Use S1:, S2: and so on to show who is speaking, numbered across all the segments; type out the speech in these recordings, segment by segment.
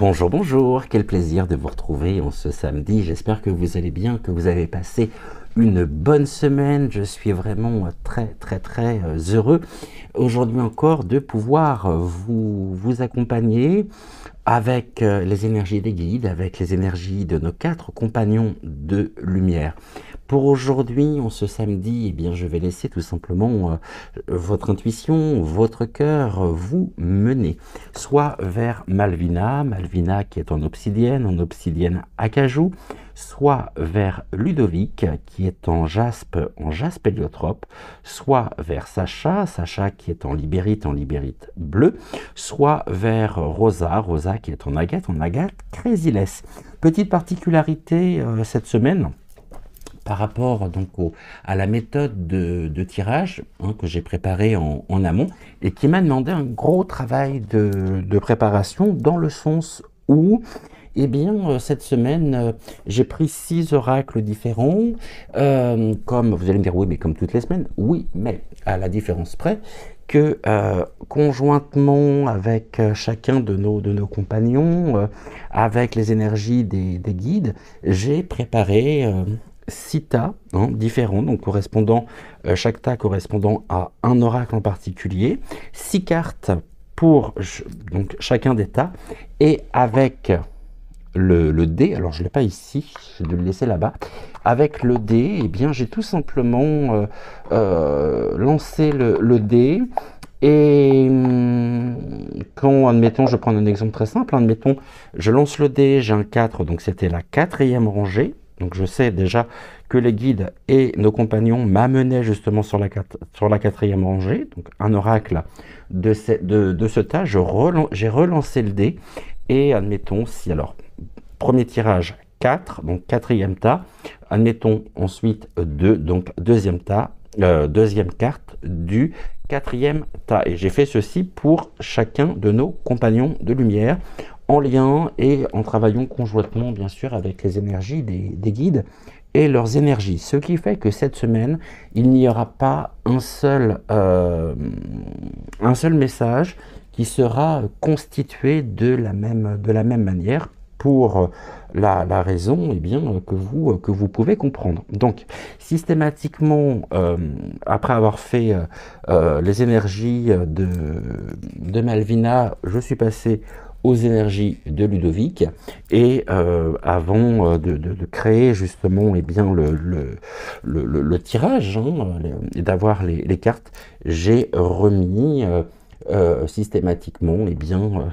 S1: Bonjour, bonjour, quel plaisir de vous retrouver en ce samedi. J'espère que vous allez bien, que vous avez passé une bonne semaine. Je suis vraiment très heureux aujourd'hui encore de pouvoir vous accompagner avec les énergies des guides, avec les énergies de nos 4 compagnons de lumière. Pour aujourd'hui, en ce samedi, eh bien, je vais laisser tout simplement votre intuition, votre cœur vous mener, soit vers Malvina, Malvina qui est en obsidienne acajou, soit vers Ludovic qui est en jaspe héliotrope, soit vers Sacha, Sacha qui est en libérite bleu, soit vers Rosa, Rosa qui est en agate crésilès. Petite particularité cette semaine, par rapport donc à la méthode de tirage que j'ai préparée en amont et qui m'a demandé un gros travail de préparation dans le sens où eh bien, cette semaine, j'ai pris 6 oracles différents, comme vous allez me dire, oui, mais comme toutes les semaines, oui, mais à la différence près que conjointement avec chacun de nos compagnons, avec les énergies des guides, j'ai préparé 6 tas différents, donc chaque tas correspondant à un oracle en particulier, 6 cartes pour donc chacun des tas, et avec le dé, alors je ne l'ai pas ici, je vais le laisser là-bas, avec le dé, eh bien j'ai tout simplement lancé le dé, et quand, admettons, je prends un exemple très simple, admettons, je lance le dé, j'ai un 4, donc c'était la 4e rangée, donc je sais déjà que les guides et nos compagnons m'amenaient justement sur la 4e rangée, donc un oracle de ce tas, j'ai relancé le dé, et admettons, si alors, premier tirage 4, donc 4e tas, admettons ensuite 2, donc deuxième carte du 4e tas. Et j'ai fait ceci pour chacun de nos compagnons de lumière, en lien et en travaillant conjointement, bien sûr, avec les énergies des guides et leurs énergies. Ce qui fait que cette semaine, il n'y aura pas un seul message qui sera constitué de la même manière, pour la raison eh bien, que vous pouvez comprendre. Donc, systématiquement, après avoir fait les énergies de Malvina, je suis passé aux énergies de Ludovic, et avant de créer justement eh bien, le tirage et d'avoir les cartes, j'ai remis systématiquement, eh bien,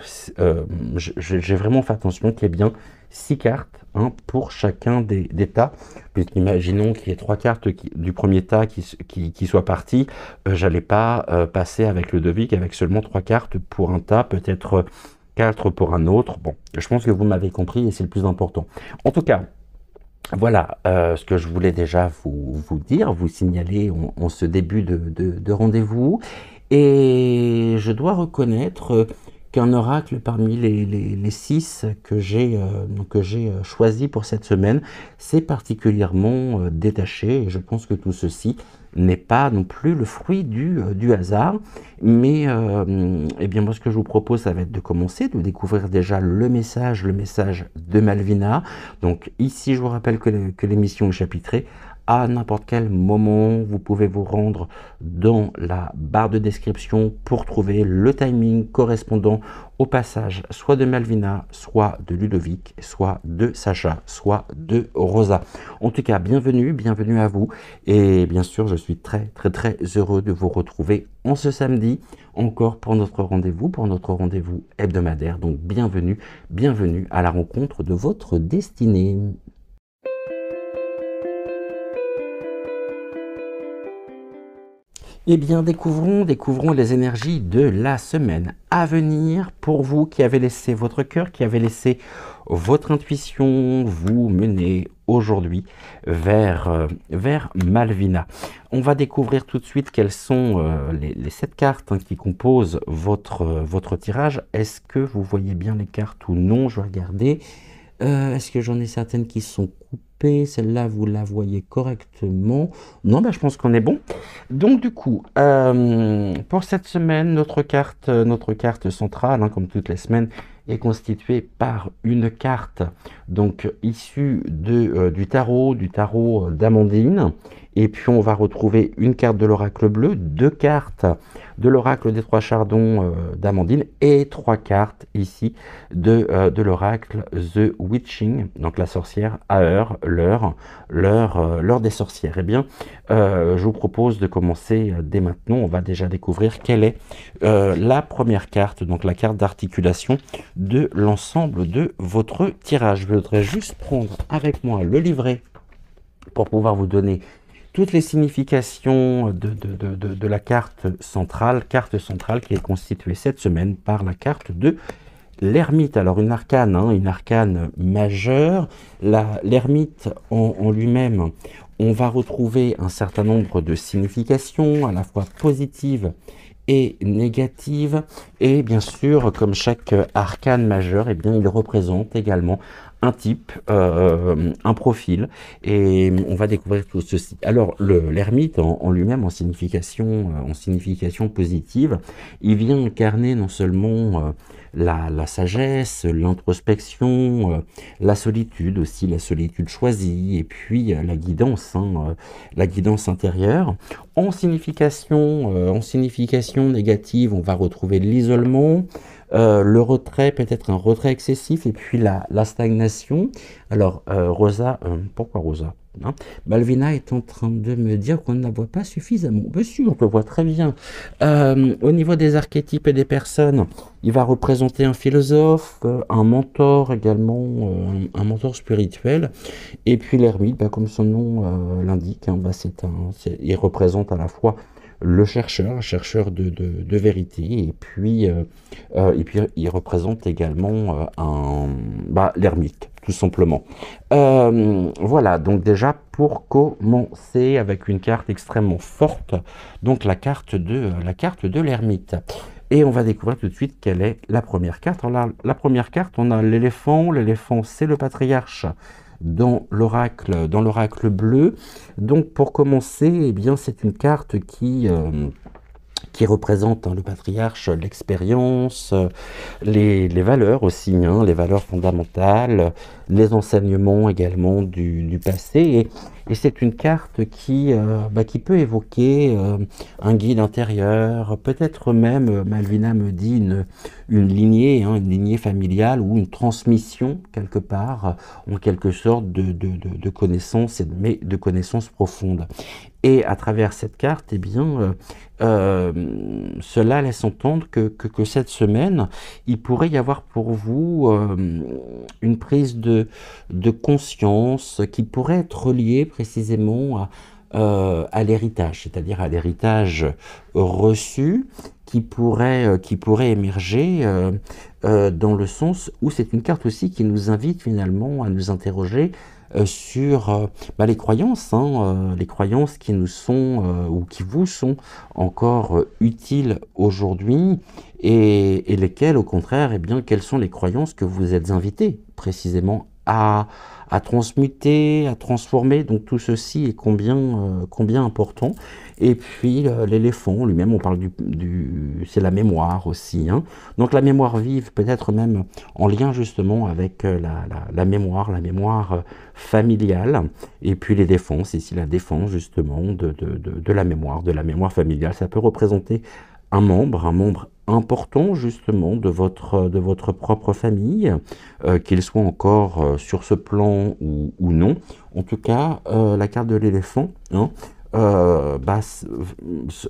S1: j'ai vraiment fait attention qu'il y ait bien 6 cartes pour chacun des tas, puisqu'imaginons qu'il y ait 3 cartes du premier tas qui soient parties, j'allais pas passer avec le Ludovic avec seulement 3 cartes pour un tas, peut-être 4 pour un autre. Bon, je pense que vous m'avez compris et c'est le plus important. En tout cas, voilà ce que je voulais déjà vous dire, vous signaler en ce début de rendez-vous. Et je dois reconnaître qu'un oracle parmi les 6 que j'ai choisi pour cette semaine s'est particulièrement détaché. Et je pense que tout ceci n'est pas non plus le fruit du hasard. Mais eh bien moi, ce que je vous propose, ça va être de commencer, de découvrir déjà le message de Malvina. Donc ici, je vous rappelle que l'émission est chapitrée. À n'importe quel moment, vous pouvez vous rendre dans la barre de description pour trouver le timing correspondant au passage soit de Malvina, soit de Ludovic, soit de Sacha, soit de Rosa. En tout cas, bienvenue à vous. Et bien sûr, je suis très heureux de vous retrouver en ce samedi, encore pour notre rendez-vous hebdomadaire. Donc bienvenue à la rencontre de votre destinée. Eh bien, découvrons les énergies de la semaine à venir pour vous qui avez laissé votre cœur, qui avez laissé votre intuition vous mener aujourd'hui vers Malvina. On va découvrir tout de suite quelles sont les 7 cartes qui composent votre tirage. Est-ce que vous voyez bien les cartes ou non? Je vais regarder. Est-ce que j'en ai certaines qui sont trompé, celle-là, vous la voyez correctement. Non, bah, je pense qu'on est bon. Donc, du coup, pour cette semaine, notre carte centrale, hein, comme toutes les semaines, est constituée par une carte donc issue du tarot d'Amandine. Et puis, on va retrouver une carte de l'oracle bleu, deux cartes de l'oracle des trois chardons d'Amandine et trois cartes ici de l'oracle The Witching, donc la sorcière à l'heure des sorcières. Eh bien, je vous propose de commencer dès maintenant. On va déjà découvrir quelle est la première carte, donc la carte d'articulation de l'ensemble de votre tirage. Je voudrais juste prendre avec moi le livret pour pouvoir vous donner toutes les significations de la carte centrale qui est constituée cette semaine par la carte de l'ermite. Alors une arcane majeure. L'ermite en lui-même, on va retrouver un certain nombre de significations à la fois positives et négatives. Et bien sûr, comme chaque arcane majeur, eh bien, il représente également un type, un profil, et on va découvrir tout ceci. Alors, l'ermite en lui-même, en signification positive, il vient incarner non seulement la sagesse, l'introspection, la solitude aussi, la solitude choisie, et puis la guidance intérieure. En signification négative, on va retrouver l'isolement, le retrait, peut-être un retrait excessif, et puis la stagnation. Alors, pourquoi Rosa, hein? Malvina est en train de me dire qu'on ne la voit pas suffisamment. Monsieur, on le voit très bien. Au niveau des archétypes et des personnes, il va représenter un philosophe, un mentor également, un mentor spirituel. Et puis l'ermite, comme son nom l'indique, hein, il représente à la fois le chercheur de vérité, et puis il représente également l'ermite, tout simplement. Voilà, donc déjà pour commencer avec une carte extrêmement forte, donc la carte de l'ermite. Et on va découvrir tout de suite quelle est la première carte. Alors la première carte, on a l'éléphant. L'éléphant, c'est le patriarche dans l'oracle bleu. Donc pour commencer, eh bien c'est une carte qui représente le patriarche, l'expérience, les valeurs aussi, hein, les valeurs fondamentales, les enseignements également du passé. Et c'est une carte qui peut évoquer un guide intérieur, peut-être même, Malvina me dit, une lignée familiale ou une transmission quelque part, en quelque sorte de connaissances, mais de connaissances profondes. Et à travers cette carte, eh bien, cela laisse entendre que cette semaine, il pourrait y avoir pour vous une prise de conscience qui pourrait être liée précisément à l'héritage, c'est-à-dire à l'héritage reçu qui pourrait émerger dans le sens où c'est une carte aussi qui nous invite finalement à nous interroger sur les croyances, les croyances qui nous sont ou qui vous sont encore utiles aujourd'hui, et lesquelles, au contraire, eh bien, quelles sont les croyances que vous êtes invités précisément à transmuter, à transformer. Donc tout ceci est combien important. Et puis l'éléphant lui-même, on parle c'est la mémoire aussi, hein. Donc la mémoire vive, peut-être même en lien justement avec la mémoire familiale. Et puis les défenses, ici la défense justement de la mémoire familiale. Ça peut représenter un membre important justement de votre propre famille, qu'il soit encore sur ce plan ou non. En tout cas, la carte de l'éléphant, hein,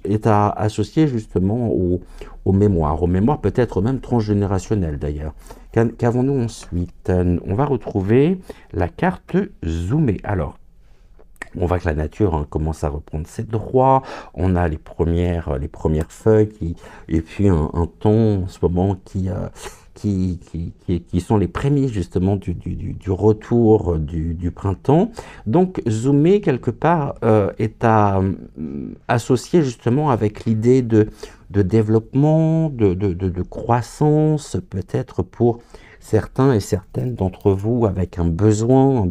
S1: est associée justement aux mémoires peut-être même transgénérationnelles d'ailleurs. Qu'avons-nous ensuite? On va retrouver la carte zoomée. Alors, on voit que la nature commence à reprendre ses droits. On a les premières feuilles et puis un temps en ce moment qui sont les prémices justement du retour du printemps. Donc zoomer quelque part est associé justement avec l'idée de développement, de croissance, peut-être pour certains et certaines d'entre vous avec un besoin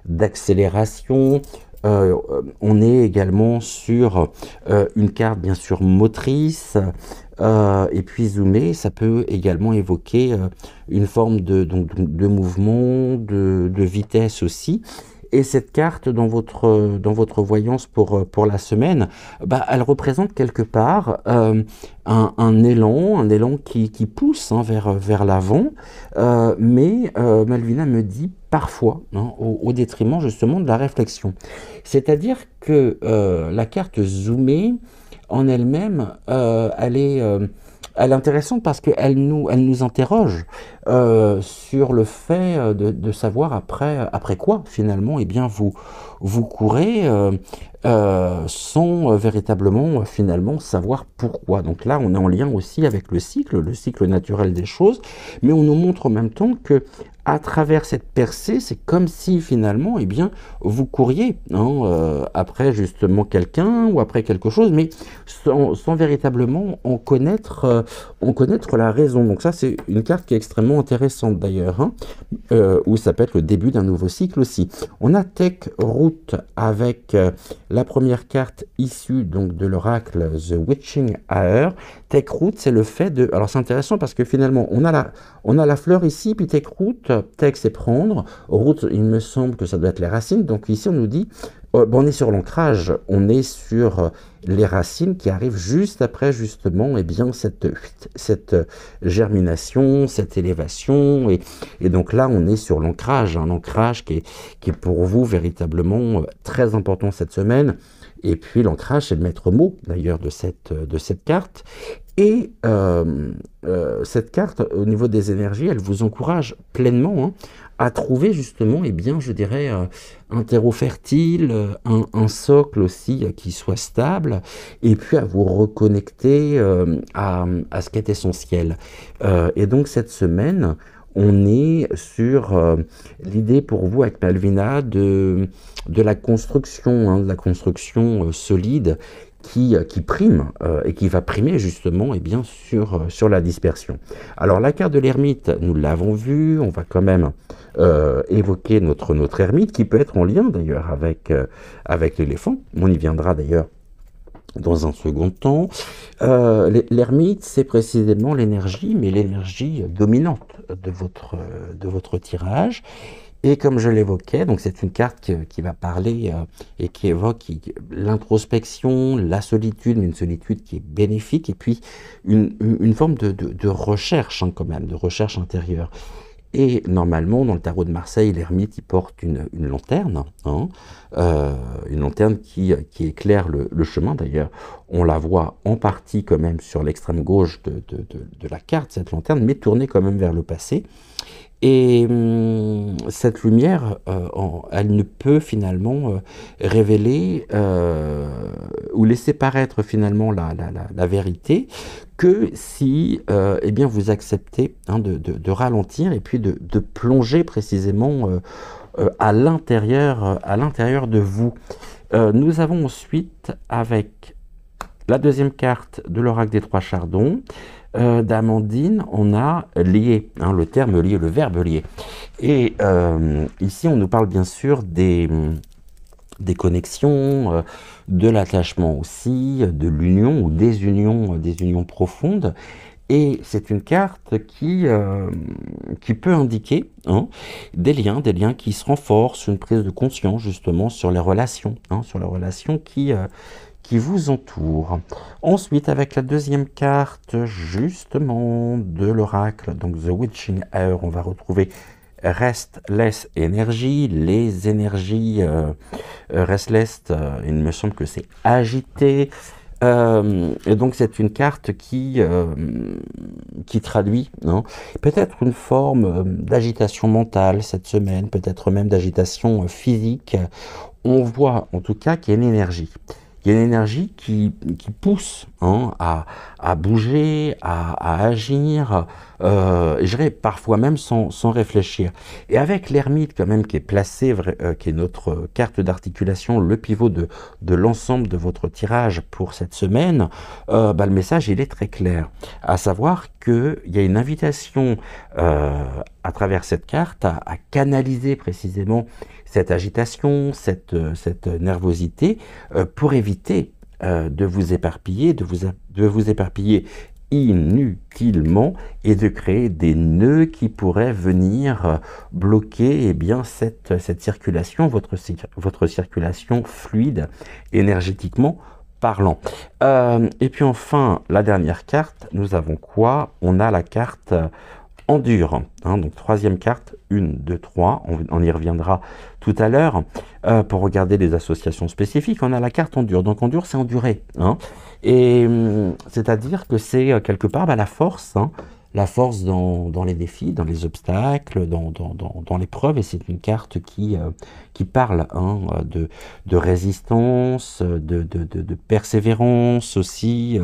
S1: d'accélération. On est également sur une carte bien sûr motrice, et puis zoomer, ça peut également évoquer une forme de mouvement, de vitesse aussi. Et cette carte dans votre voyance pour la semaine, bah, elle représente quelque part un élan qui pousse hein, vers l'avant, mais Malvina me dit parfois, hein, au détriment justement de la réflexion. C'est-à-dire que la carte zoomée, en elle-même, elle est intéressante parce elle nous interroge sur le fait de savoir après quoi, finalement, eh bien, vous courez sans véritablement, finalement, savoir pourquoi. Donc là, on est en lien aussi avec le cycle naturel des choses, mais on nous montre en même temps que à travers cette percée, c'est comme si finalement, eh bien, vous couriez hein, après justement quelqu'un ou après quelque chose, mais sans véritablement en connaître la raison. Donc ça, c'est une carte qui est extrêmement intéressante d'ailleurs, hein, où ça peut être le début d'un nouveau cycle aussi. On a Tech Root avec la première carte issue donc de l'oracle The Witching Hour. Tech Root, c'est le fait de... Alors c'est intéressant parce que finalement, on a la fleur ici, puis Tech Root, Tech c'est prendre, Root, il me semble que ça doit être les racines. Donc ici, on nous dit, bon, on est sur l'ancrage, on est sur les racines qui arrivent juste après justement eh bien, cette germination, cette élévation. Et donc là, on est sur l'ancrage, un ancrage qui est pour vous véritablement très important cette semaine. Et puis l'ancrage, c'est le maître mot d'ailleurs de cette carte. Et cette carte, au niveau des énergies, elle vous encourage pleinement hein, à trouver justement, eh bien, je dirais, un terreau fertile, un socle aussi qui soit stable, et puis à vous reconnecter à ce qui est essentiel. Et donc cette semaine, on est sur l'idée pour vous avec Malvina de la construction, hein, de la construction solide qui prime et qui va primer justement et bien sur la dispersion. Alors la carte de l'ermite, nous l'avons vu, on va quand même évoquer notre ermite qui peut être en lien d'ailleurs avec l'éléphant. On y viendra d'ailleurs dans un second temps. L'ermite, c'est précisément l'énergie, mais l'énergie dominante de votre tirage. Et comme je l'évoquais, donc c'est une carte qui va parler et qui évoque l'introspection, la solitude, mais une solitude qui est bénéfique, et puis une forme de recherche quand même, de recherche intérieure. Et normalement, dans le tarot de Marseille, l'ermite, il porte une lanterne, hein, une lanterne qui éclaire le chemin. D'ailleurs, on la voit en partie quand même sur l'extrême gauche de la carte, cette lanterne, mais tournée quand même vers le passé. Et cette lumière, elle ne peut finalement révéler ou laisser paraître finalement la vérité que si eh bien, vous acceptez hein, de ralentir et puis de plonger précisément à l'intérieur de vous. Nous avons ensuite, avec la deuxième carte de l'oracle des trois chardons, d'Amandine, on a lié, hein, le terme lié, le verbe lié. Et ici, on nous parle bien sûr des connexions, de l'attachement aussi, de l'union ou des unions profondes. Et c'est une carte qui peut indiquer hein, des liens qui se renforcent, une prise de conscience justement sur les relations, hein, qui vous entourent. Ensuite, avec la deuxième carte justement de l'oracle, donc The Witching Hour, on va retrouver Restless Energy, les énergies restless, il me semble que c'est agité. Et donc c'est une carte qui traduit hein, peut-être une forme d'agitation mentale cette semaine, peut-être même d'agitation physique. On voit en tout cas qu'il y a une énergie. Il y a une énergie qui pousse hein, à bouger, à agir, je dirais parfois même sans réfléchir. Et avec l'ermite quand même qui est placé, qui est notre carte d'articulation, le pivot de l'ensemble de votre tirage pour cette semaine, bah, le message il est très clair, à savoir qu'il y a une invitation à travers cette carte à canaliser précisément cette agitation, cette nervosité pour éviter de vous éparpiller, de vous éparpiller inutilement et de créer des nœuds qui pourraient venir bloquer eh bien, cette circulation, votre circulation fluide énergétiquement parlant. Et puis enfin, la dernière carte, nous avons quoi? On a la carte Endure, hein, donc troisième carte, 1, 2, 3, on y reviendra tout à l'heure, pour regarder les associations spécifiques, on a la carte Endure, donc Endure c'est endurer, hein, et c'est-à-dire que c'est quelque part bah, la force dans les défis, dans les obstacles, dans l'épreuve, et c'est une carte qui parle hein, de résistance, de persévérance aussi,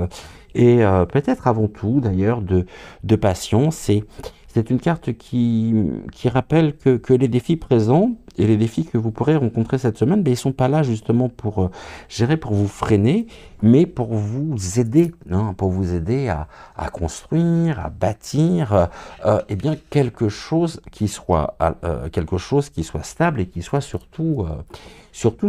S1: et peut-être avant tout d'ailleurs de patience. C'est une carte qui rappelle que les défis présents et les défis que vous pourrez rencontrer cette semaine, ben, ils ne sont pas là justement pour gérer, pour vous freiner, mais pour vous aider, hein, pour vous aider à construire, à bâtir eh bien, quelque chose qui soit stable et qui soit surtout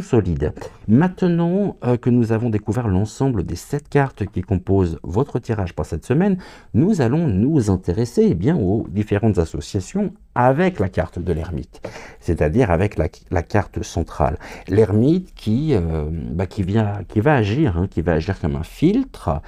S1: solide. Maintenant que nous avons découvert l'ensemble des 7 cartes qui composent votre tirage pour cette semaine, nous allons nous intéresser eh bien, aux différentes associations avec la carte de l'ermite, c'est-à-dire avec la carte centrale. L'ermite qui va agir, hein, qui va agir comme un filtre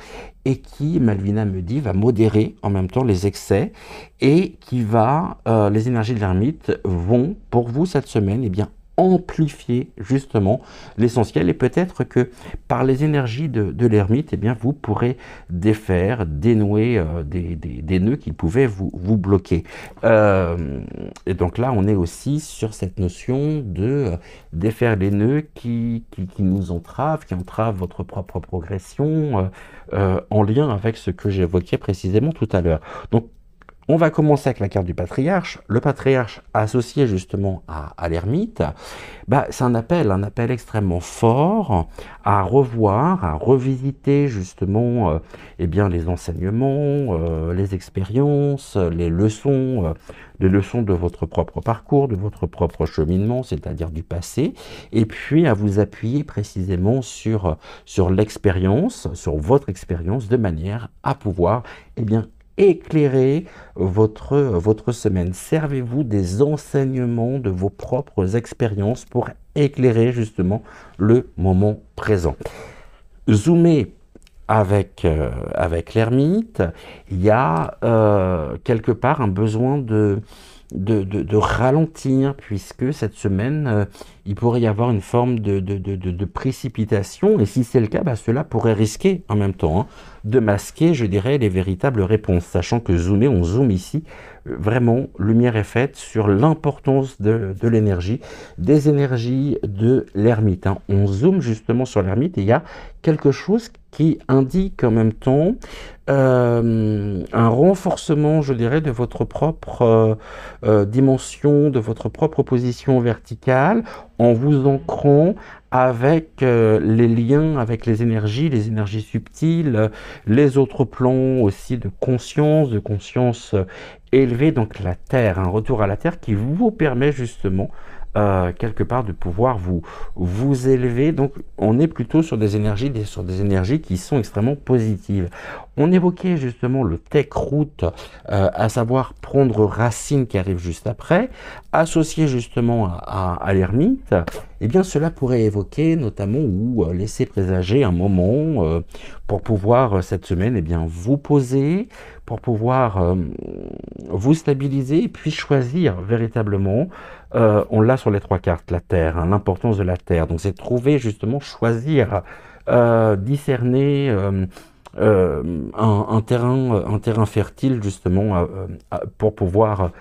S1: et qui, Malvina me dit, va modérer en même temps les excès et qui va, les énergies de l'ermite vont pour vous cette semaine, eh bien, amplifier justement l'essentiel et peut-être que par les énergies de l'ermite, eh bien, vous pourrez défaire, dénouer des nœuds qui pouvaient vous bloquer. Et donc là, on est aussi sur cette notion de défaire les nœuds qui nous entravent, qui entravent votre propre progression, en lien avec ce que j'évoquais précisément tout à l'heure. Donc, on va commencer avec la carte du patriarche. Le patriarche associé justement à l'ermite, bah, c'est un appel extrêmement fort à revoir, à revisiter justement eh bien, les enseignements, les expériences, les leçons de votre propre parcours, de votre propre cheminement, c'est-à-dire du passé, et puis à vous appuyer précisément sur l'expérience, sur votre expérience, de manière à pouvoir eh bien, éclairer votre semaine. Servez-vous des enseignements de vos propres expériences pour éclairer justement le moment présent. Zoomez avec l'ermite, il y a quelque part un besoin de ralentir, puisque cette semaine, il pourrait y avoir une forme de précipitation, et si c'est le cas, bah, cela pourrait risquer en même temps hein, de masquer, je dirais, les véritables réponses, sachant que on zoome ici, vraiment, lumière est faite sur l'importance de l'énergie, des énergies de l'ermite. Hein. On zoome justement sur l'ermite, et il y a quelque chose qui indique en même temps un renforcement, je dirais, de votre propre dimension, de votre propre position verticale, en vous ancrant avec les liens, avec les énergies subtiles, les autres plans aussi de conscience élevée, donc la Terre, un retour à la Terre qui vous permet justement quelque part de pouvoir vous élever. Donc on est plutôt sur des énergies qui sont extrêmement positives. On évoquait justement le tech root, à savoir prendre racine qui arrive juste après, associé justement à l'ermite. Eh bien cela pourrait évoquer notamment ou laisser présager un moment pour pouvoir cette semaine eh bien vous poser, pour pouvoir vous stabiliser et puis choisir véritablement. On l'a sur les 3 cartes, la Terre, hein, l'importance de la Terre. Donc c'est trouver justement, choisir, discerner un terrain fertile justement pour pouvoir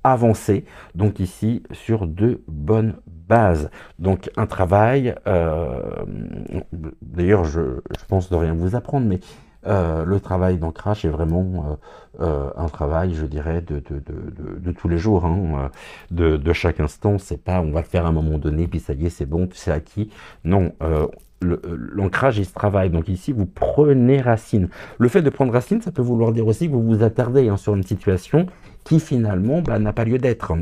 S1: avancer. Donc ici sur de bonnes bases. Donc un travail, d'ailleurs je pense de rien vous apprendre, mais Le travail d'ancrage est vraiment un travail, je dirais, de tous les jours, hein, de chaque instant. C'est pas on va le faire à un moment donné, puis ça y est, c'est bon, c'est acquis. Non, l'ancrage, il se travaille. Donc ici, vous prenez racine. Le fait de prendre racine, ça peut vouloir dire aussi que vous vous attardez, hein, sur une situation qui finalement, bah, n'a pas lieu d'être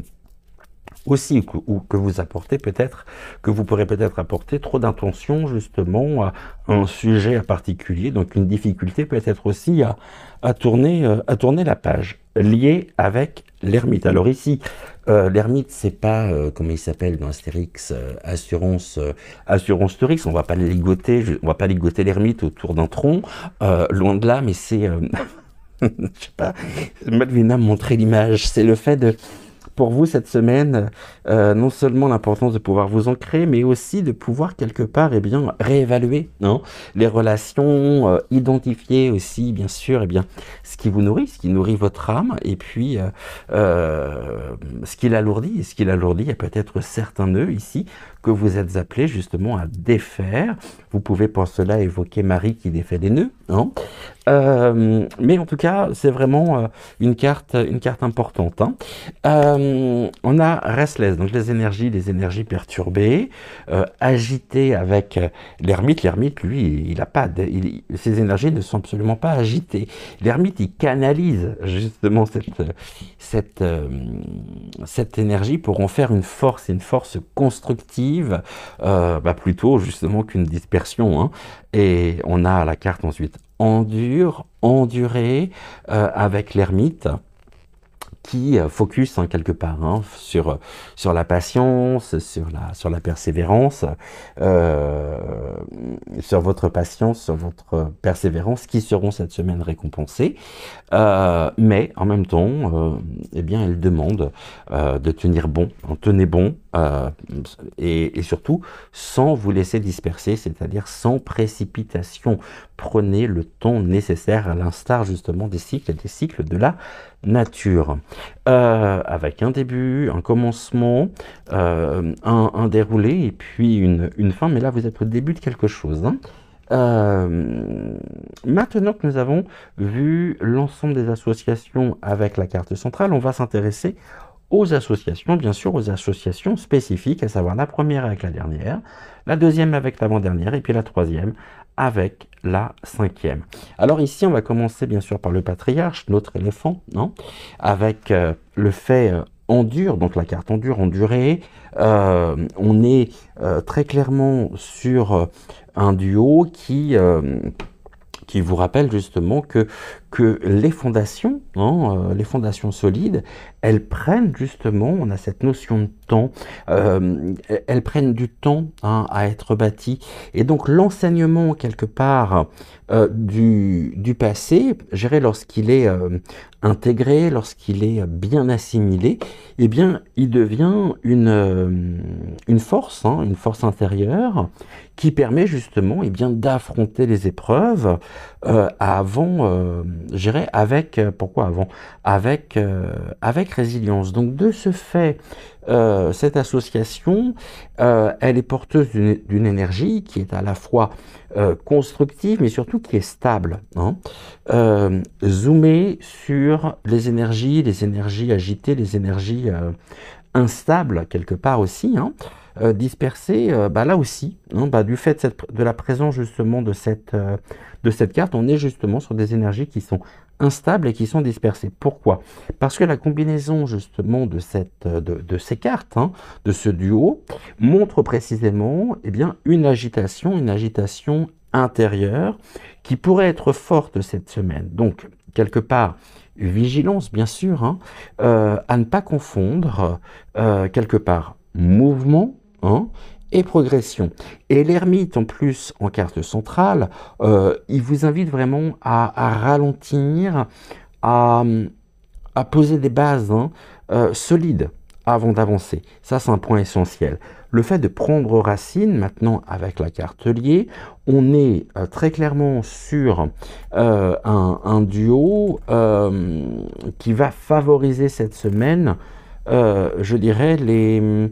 S1: aussi, ou que vous apportez peut-être, que vous pourrez peut-être apporter trop d'intention justement à un sujet à particulier, donc une difficulté peut-être aussi à tourner la page, liée avec l'ermite. Alors ici, l'ermite, c'est pas, comment il s'appelle dans Astérix, Assurance Turix, on va pas ligoter l'ermite autour d'un tronc, loin de là, mais c'est, je sais pas, Malvina me montrait l'image, c'est le fait de pour vous cette semaine, non seulement l'importance de pouvoir vous ancrer, mais aussi de pouvoir quelque part, eh bien, réévaluer, hein, les relations, identifier aussi, bien sûr, eh bien, ce qui nourrit votre âme, et puis ce qui l'alourdit. Et ce qui l'alourdit, il y a peut-être certains nœuds ici que vous êtes appelés justement à défaire. Vous pouvez pour cela évoquer Marie qui défait les nœuds, hein. Mais en tout cas, c'est vraiment une carte importante, hein. On a restless, donc les énergies perturbées, agitées avec l'ermite. L'ermite, lui, il a pas, ses énergies ne sont absolument pas agitées. L'ermite, il canalise justement cette énergie pour en faire une force constructive, bah plutôt justement qu'une dispersion, hein. Et on a la carte ensuite endurer, avec l'ermite qui focus, hein, quelque part, hein, sur la patience, sur la persévérance, euh, sur votre patience, sur votre persévérance, qui seront cette semaine récompensées. Mais en même temps, eh bien, elle demande de tenir bon, en tenez bon, et surtout sans vous laisser disperser, c'est-à-dire sans précipitation. Prenez le temps nécessaire à l'instar justement des cycles de la nature, avec un début, un commencement, un déroulé et puis une fin, mais là vous êtes au début de quelque chose, hein. Maintenant que nous avons vu l'ensemble des associations avec la carte centrale, on va s'intéresser aux associations, bien sûr aux associations spécifiques, à savoir la première avec la dernière, la deuxième avec l'avant-dernière et puis la troisième avec la cinquième. Alors ici, on va commencer bien sûr par le patriarche, notre éléphant, non, avec le fait endure, donc la carte endurer. On est très clairement sur un duo qui vous rappelle justement que les fondations, hein, les fondations solides, elles prennent justement, on a cette notion de temps, elles prennent du temps, hein, à être bâties. Et donc l'enseignement quelque part du passé, je dirais lorsqu'il est intégré, lorsqu'il est bien assimilé, eh bien il devient une force, hein, une force intérieure qui permet justement, eh bien, d'affronter les épreuves je dirais pourquoi avant, avec résilience. Donc de ce fait, cette association, elle est porteuse d'une énergie qui est à la fois constructive, mais surtout qui est stable, hein. Zoomer sur les énergies agitées, les énergies instables quelque part aussi, hein. Dispersées, bah là aussi, hein, bah, du fait de la présence justement de cette carte, on est justement sur des énergies qui sont instables et qui sont dispersées. Pourquoi? Parce que la combinaison justement de ces cartes, hein, de ce duo, montre précisément, eh bien, une agitation intérieure qui pourrait être forte cette semaine. Donc, quelque part, vigilance, bien sûr, hein, à ne pas confondre, quelque part, mouvement, hein, et progression. Et l'ermite, en plus, en carte centrale, il vous invite vraiment à ralentir, à, à poser des bases, hein, solides avant d'avancer. Ça, c'est un point essentiel. Le fait de prendre racine, maintenant, avec la carte liée, on est très clairement sur un duo qui va favoriser cette semaine, je dirais, les...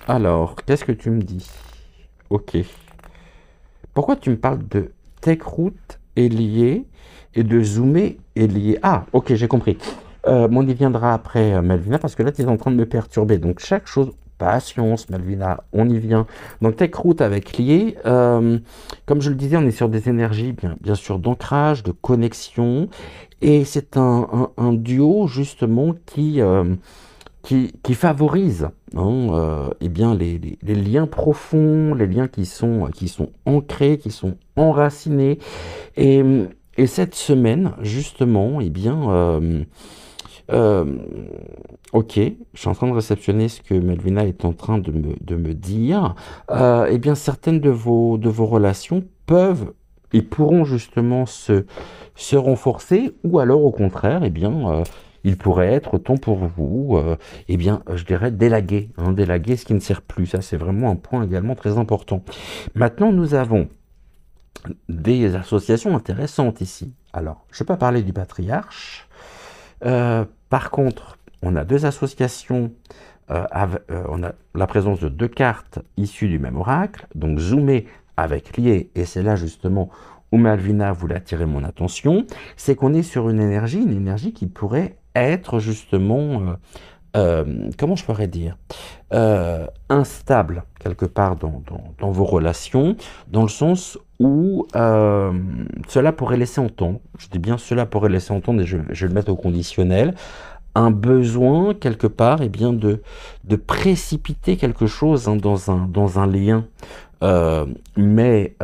S1: Alors, qu'est-ce que tu me dis? Ok. Pourquoi tu me parles de Takeroot est lié et de Zoomer est lié? Ah, ok, j'ai compris. Mais on y viendra après, Malvina, parce que là, tu es en train de me perturber. Donc, chaque chose, patience, Malvina, on y vient. Donc, Takeroot avec lié, comme je le disais, on est sur des énergies, bien sûr, d'ancrage, de connexion. Et c'est un duo, justement, qui favorise eh bien, les liens profonds, les liens qui sont ancrés, qui sont enracinés. Et, et cette semaine, justement, eh bien, euh, ok, je suis en train de réceptionner ce que Melvina est en train de me dire. Eh bien, certaines de vos relations peuvent et pourront justement se renforcer, ou alors au contraire, eh bien, il pourrait être temps pour vous, eh bien, je dirais délaguer, délaguer ce qui ne sert plus. Ça, c'est vraiment un point également très important. Maintenant, nous avons des associations intéressantes ici. Alors, je ne vais pas parler du patriarche. Par contre, on a deux associations, on a la présence de deux cartes issues du même oracle, donc zoomé avec lié, et c'est là justement où Malvina voulait attirer mon attention, c'est qu'on est sur une énergie qui pourrait être justement, comment je pourrais dire, instable quelque part dans vos relations, dans le sens où cela pourrait laisser entendre, je dis bien cela pourrait laisser entendre, et je vais le mettre au conditionnel, un besoin quelque part eh bien, de précipiter quelque chose dans un lien. Mais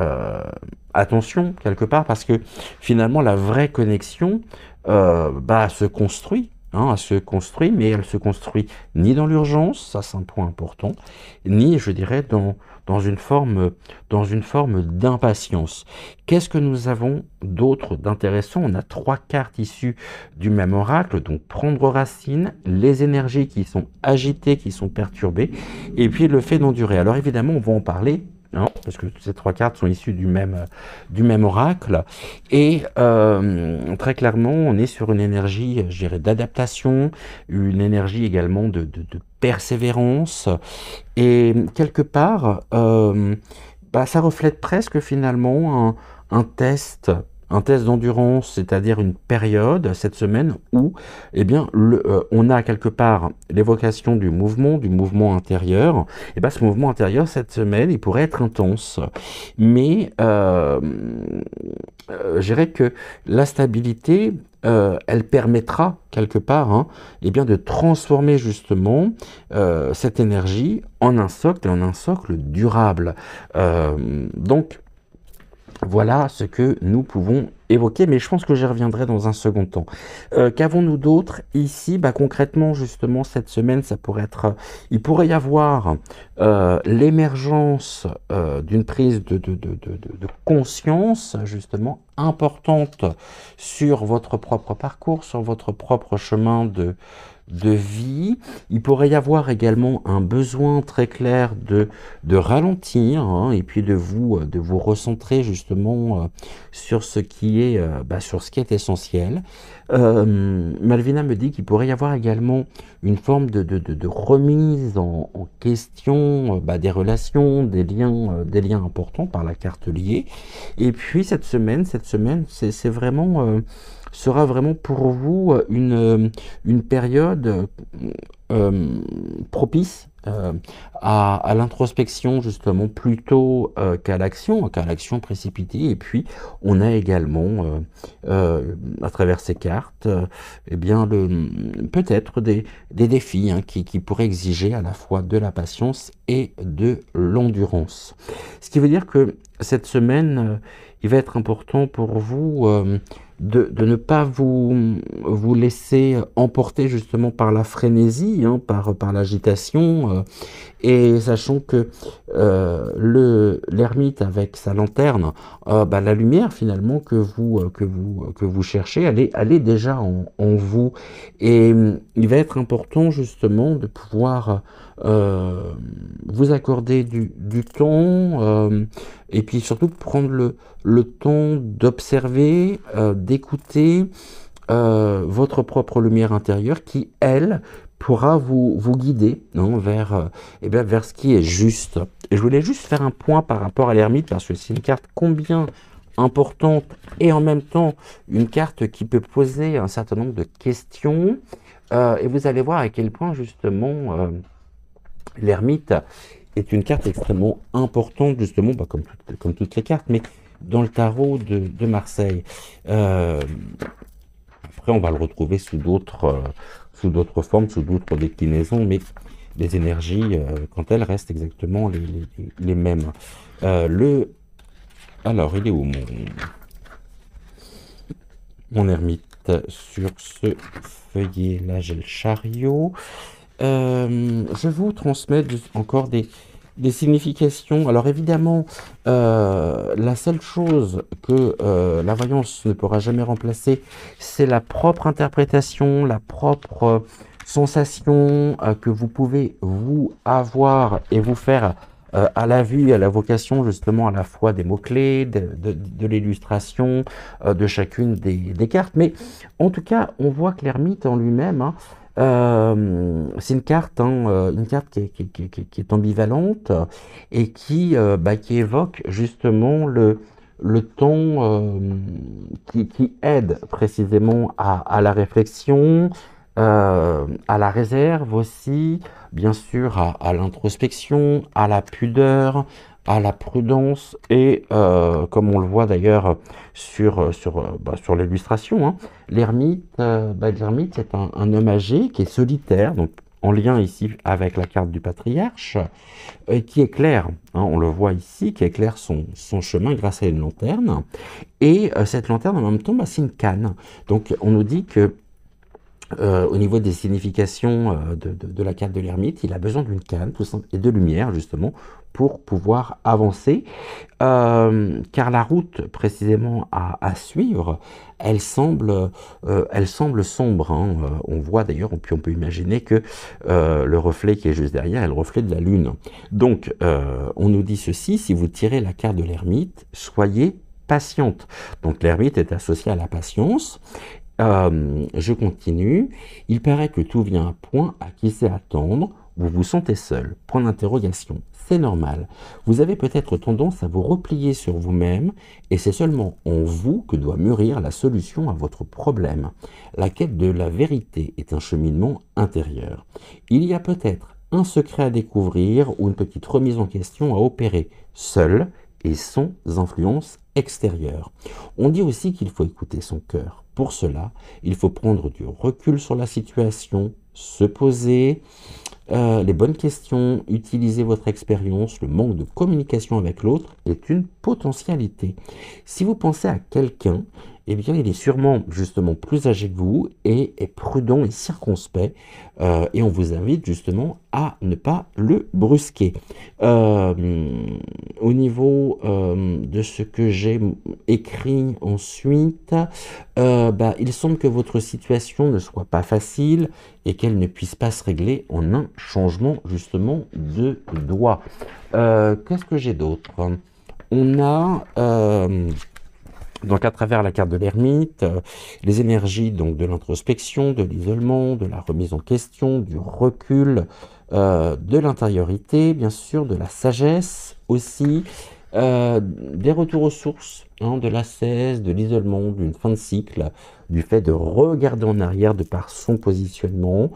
S1: attention quelque part, parce que finalement la vraie connexion se construit. Elle se construit, mais elle se construit ni dans l'urgence, ça c'est un point important, ni, je dirais, dans une forme d'impatience. Qu'est-ce que nous avons d'autre d'intéressant? On a trois cartes issues du même oracle, donc prendre racine, les énergies qui sont agitées, qui sont perturbées, et puis le fait d'endurer. Alors évidemment, on va en parler, parce que ces trois cartes sont issues du même oracle, et très clairement, on est sur une énergie, je dirais, d'adaptation, une énergie également de persévérance, et quelque part, ça reflète presque finalement un test. Un test d'endurance, c'est-à-dire une période, cette semaine, où eh bien, on a quelque part l'évocation du mouvement intérieur. Et ce mouvement intérieur, cette semaine, il pourrait être intense. Mais je dirais que la stabilité, elle permettra quelque part eh bien, de transformer justement cette énergie en un socle, et en un socle durable. Donc, voilà ce que nous pouvons évoquer, mais je pense que j'y reviendrai dans un second temps. Qu'avons-nous d'autre ici? Concrètement, justement, cette semaine, il pourrait y avoir l'émergence d'une prise de conscience, justement, importante sur votre propre parcours, sur votre propre chemin de vie. Il pourrait y avoir également un besoin très clair de ralentir, et puis de vous recentrer justement sur ce qui est essentiel. Malvina me dit qu'il pourrait y avoir également une forme de remise en question des relations, des liens importants par la carte liée. Et puis cette semaine, c'est vraiment sera vraiment pour vous une période propice à l'introspection, justement, plutôt qu'à l'action précipitée. Et puis, on a également, à travers ces cartes, eh bien, peut-être des défis qui pourraient exiger à la fois de la patience et de l'endurance. Ce qui veut dire que cette semaine, il va être important pour vous de ne pas vous laisser emporter justement par la frénésie, par l'agitation, et sachant que l'ermite avec sa lanterne, la lumière finalement que vous cherchez, elle est déjà en vous, et il va être important justement de pouvoir vous accorder du temps, et puis surtout prendre le temps d'observer, d'écouter votre propre lumière intérieure qui, elle, pourra vous guider, non, vers, vers ce qui est juste. Et je voulais juste faire un point par rapport à l'ermite, parce que c'est une carte combien importante et en même temps une carte qui peut poser un certain nombre de questions. Et vous allez voir à quel point justement l'ermite est une carte extrêmement importante, justement, comme toutes les cartes, mais dans le tarot de Marseille. Après, on va le retrouver sous d'autres formes, sous d'autres déclinaisons, mais les énergies, quand elles restent exactement les mêmes. Alors, il est où mon ermite? Sur ce feuillet, là, j'ai le chariot. Je vais vous transmettre encore des significations. Alors évidemment, la seule chose que la voyance ne pourra jamais remplacer, c'est la propre interprétation, la propre sensation que vous pouvez vous avoir et vous faire à la vue et à la vocation justement à la fois des mots-clés, de l'illustration, de chacune des cartes. Mais en tout cas, on voit que l'ermite en lui-même, hein, c'est une carte qui est ambivalente et qui évoque justement le temps qui aide précisément à la réflexion, à la réserve aussi, bien sûr à l'introspection, à la pudeur, à la prudence et comme on le voit d'ailleurs sur l'illustration, hein, l'ermite c'est un homme âgé qui est solitaire, donc en lien ici avec la carte du patriarche, qui éclaire, hein, on le voit ici, qui éclaire son chemin grâce à une lanterne. Et cette lanterne en même temps, c'est une canne. Donc on nous dit que au niveau des significations de la carte de l'ermite, il a besoin d'une canne tout simple, et de lumière justement pour pouvoir avancer, car la route précisément à suivre, elle semble sombre, hein. On voit d'ailleurs, puis on peut imaginer que le reflet qui est juste derrière est le reflet de la lune. Donc on nous dit ceci: si vous tirez la carte de l'ermite, soyez patiente. Donc l'ermite est associé à la patience. Je continue. Il paraît que tout vient à point à qui sait attendre. Vous vous sentez seul. Point d'interrogation. C'est normal. Vous avez peut-être tendance à vous replier sur vous-même et c'est seulement en vous que doit mûrir la solution à votre problème. La quête de la vérité est un cheminement intérieur. Il y a peut-être un secret à découvrir ou une petite remise en question à opérer, seul et sans influence extérieure. On dit aussi qu'il faut écouter son cœur. Pour cela, il faut prendre du recul sur la situation, se poser les bonnes questions, utiliser votre expérience. Le manque de communication avec l'autre est une potentialité. Si vous pensez à quelqu'un, eh bien, il est sûrement justement plus âgé que vous et est prudent et circonspect. Et on vous invite justement à ne pas le brusquer. Au niveau de ce que j'ai écrit ensuite, il semble que votre situation ne soit pas facile et qu'elle ne puisse pas se régler en un changement justement de doigt. Qu'est-ce que j'ai d'autre? On a... donc à travers la carte de l'ermite, les énergies donc de l'introspection, de l'isolement, de la remise en question, du recul, de l'intériorité, bien sûr, de la sagesse aussi, des retours aux sources, hein, de l'ascèse, de l'isolement, d'une fin de cycle, du fait de regarder en arrière de par son positionnement,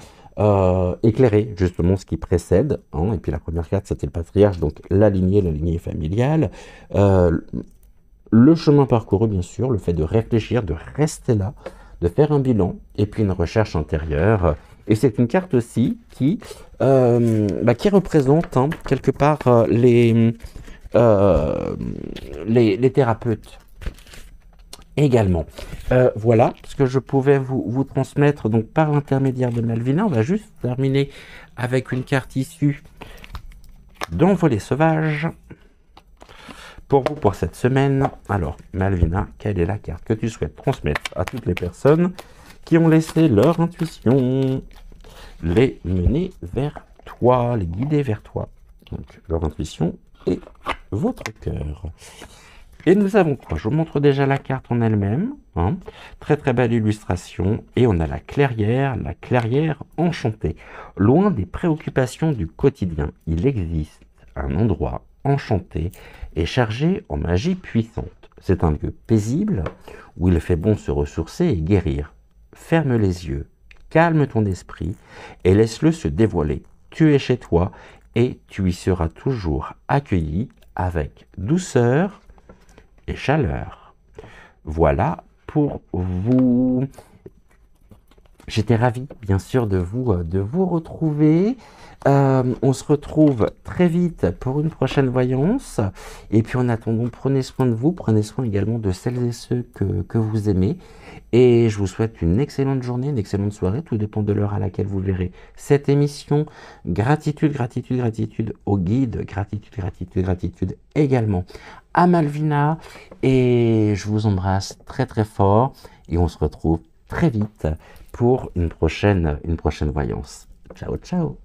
S1: éclairer justement ce qui précède, hein, et puis la première carte c'était le patriarche, donc la lignée familiale, le chemin parcouru, bien sûr, le fait de réfléchir, de rester là, de faire un bilan, et puis une recherche intérieure. Et c'est une carte aussi qui représente hein, quelque part les thérapeutes également. Voilà ce que je pouvais vous transmettre donc par l'intermédiaire de Malvina. On va juste terminer avec une carte issue d'Envolée sauvage. Pour vous, pour cette semaine, alors Malvina, quelle est la carte que tu souhaites transmettre à toutes les personnes qui ont laissé leur intuition les mener vers toi, les guider vers toi? Donc leur intuition et votre cœur. Et nous avons quoi? Je vous montre déjà la carte en elle-même. Hein. Très très belle illustration. Et on a la clairière enchantée. Loin des préoccupations du quotidien, il existe un endroit enchanté et chargé en magie puissante. C'est un lieu paisible où il fait bon se ressourcer et guérir. Ferme les yeux, calme ton esprit et laisse-le se dévoiler. Tu es chez toi et tu y seras toujours accueilli avec douceur et chaleur. Voilà pour vous. J'étais ravi, bien sûr, de vous retrouver. On se retrouve très vite pour une prochaine voyance. Et puis en attendant, prenez soin de vous, prenez soin également de celles et ceux que vous aimez. Et je vous souhaite une excellente journée, une excellente soirée. Tout dépend de l'heure à laquelle vous verrez cette émission. Gratitude, gratitude, gratitude au guide. Gratitude, gratitude, gratitude également à Malvina. Et je vous embrasse très très fort. Et on se retrouve très vite pour une prochaine voyance. Ciao, ciao.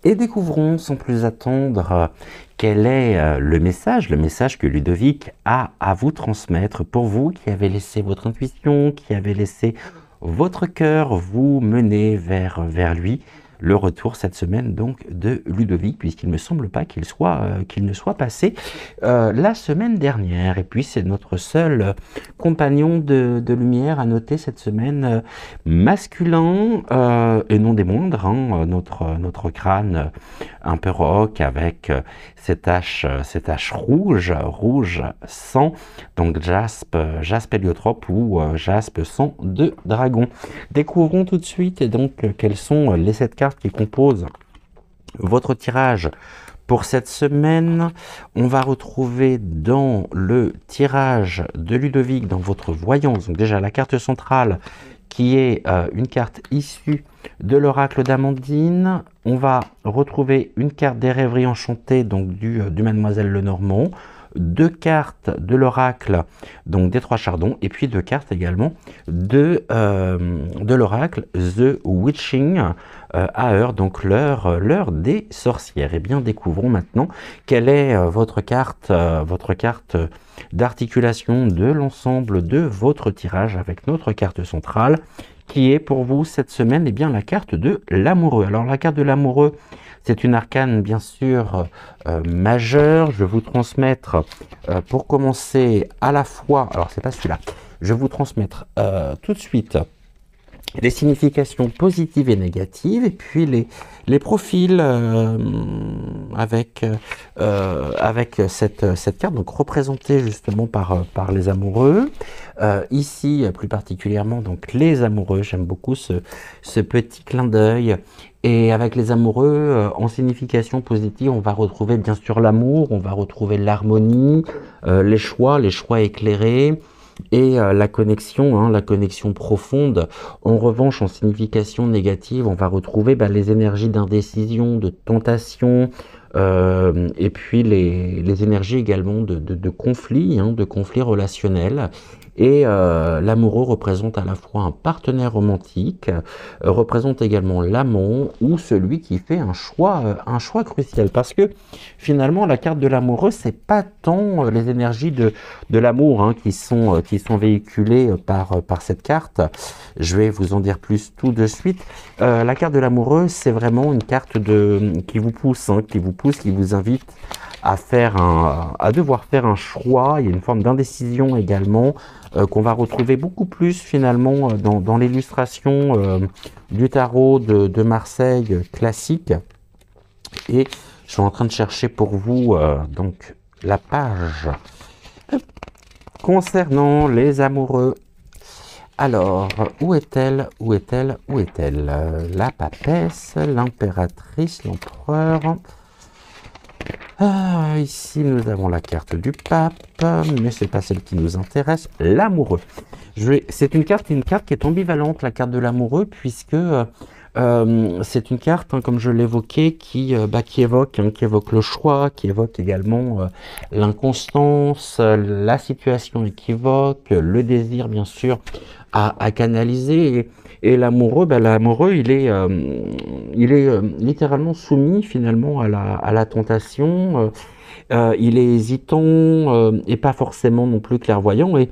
S1: Et découvrons sans plus attendre quel est le message que Ludovic a à vous transmettre pour vous qui avez laissé votre intuition, qui avez laissé votre cœur vous mener vers lui. Le retour cette semaine donc de Ludovic, puisqu'il ne me semble pas qu'il ne soit passé la semaine dernière. Et puis c'est notre seul compagnon de lumière à noter cette semaine masculin et non des moindres, hein, notre crâne un peu rock avec cette tache rouge sang, donc jaspe héliotrope ou jaspe sang de dragon. Découvrons tout de suite et donc quelles sont les 7 cartes qui composent votre tirage pour cette semaine. On va retrouver dans le tirage de Ludovic, dans votre voyance, donc déjà la carte centrale qui est une carte issue de l'oracle d'Amandine. On va retrouver une carte des rêveries enchantées, donc du Mademoiselle Lenormand. 2 cartes de l'oracle, donc des 3 chardons, et puis 2 cartes également de l'oracle The Witching Hour, donc l'heure des sorcières. Et bien, découvrons maintenant quelle est votre carte d'articulation de l'ensemble de votre tirage avec notre carte centrale, qui est pour vous cette semaine, et bien la carte de l'amoureux. Alors la carte de l'amoureux, c'est une arcane bien sûr majeure. Je vais vous transmettre pour commencer à la fois, alors c'est pas celui-là, je vais vous transmettre tout de suite les significations positives et négatives, et puis les profils avec cette carte, donc représentée justement par les amoureux. Ici, plus particulièrement, donc les amoureux, j'aime beaucoup ce petit clin d'œil. Et avec les amoureux, en signification positive, on va retrouver bien sûr l'amour, on va retrouver l'harmonie, les choix éclairés, et la connexion profonde. En revanche, en signification négative, on va retrouver les énergies d'indécision, de tentation, et puis les énergies également de conflit, de conflit relationnel. Et l'amoureux représente à la fois un partenaire romantique, représente également l'amant ou celui qui fait un choix crucial. Parce que finalement, la carte de l'amoureux, c'est pas tant les énergies de l'amour qui sont véhiculées par cette carte. Je vais vous en dire plus tout de suite. La carte de l'amoureux, c'est vraiment une carte qui vous pousse, qui vous invite à devoir faire un choix. Il y a une forme d'indécision également qu'on va retrouver beaucoup plus finalement dans l'illustration du tarot de Marseille classique. Et je suis en train de chercher pour vous donc la page concernant les amoureux. Alors, où est-elle? La papesse, l'impératrice, l'empereur. Ici, nous avons la carte du pape, mais c'est pas celle qui nous intéresse. L'amoureux. C'est une carte qui est ambivalente, la carte de l'amoureux, puisque c'est une carte, comme je l'évoquais, qui évoque le choix, qui évoque également l'inconstance, la situation équivoque, le désir, bien sûr, à canaliser. Et l'amoureux, l'amoureux, il est littéralement soumis finalement à la tentation. Il est hésitant et pas forcément non plus clairvoyant. Et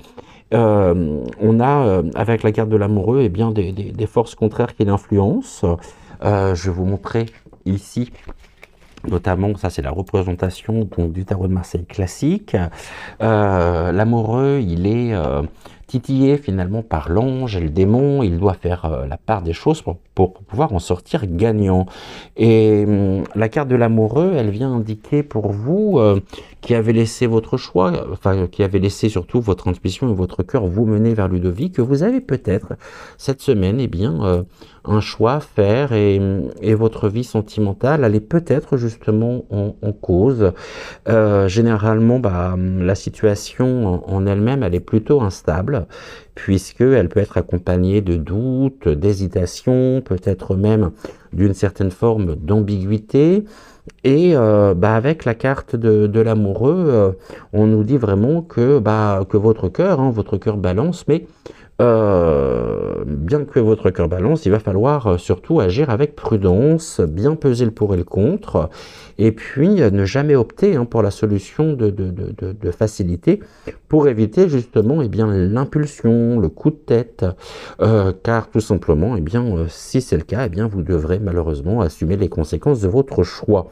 S1: on a, avec la carte de l'amoureux, eh bien, des forces contraires qui l'influencent. Je vais vous montrer ici, notamment, ça c'est la représentation donc, du tarot de Marseille classique. L'amoureux, il est titillé finalement par l'ange et le démon. Il doit faire la part des choses pour pouvoir en sortir gagnant. Et la carte de l'amoureux, elle vient indiquer pour vous qui avez laissé votre choix, enfin qui avez laissé surtout votre intuition et votre cœur vous mener vers Ludovic, que vous avez peut-être cette semaine, eh bien, un choix à faire et votre vie sentimentale, elle est peut-être justement en cause. Généralement, la situation en elle-même, elle est plutôt instable, puisqu'elle peut être accompagnée de doutes, d'hésitations, peut-être même d'une certaine forme d'ambiguïté. Et avec la carte de l'amoureux, on nous dit vraiment que votre cœur balance, mais bien que votre cœur balance, il va falloir surtout agir avec prudence, bien peser le pour et le contre, et puis ne jamais opter pour la solution de facilité pour éviter justement l'impulsion, le coup de tête, car tout simplement, si c'est le cas, vous devrez malheureusement assumer les conséquences de votre choix.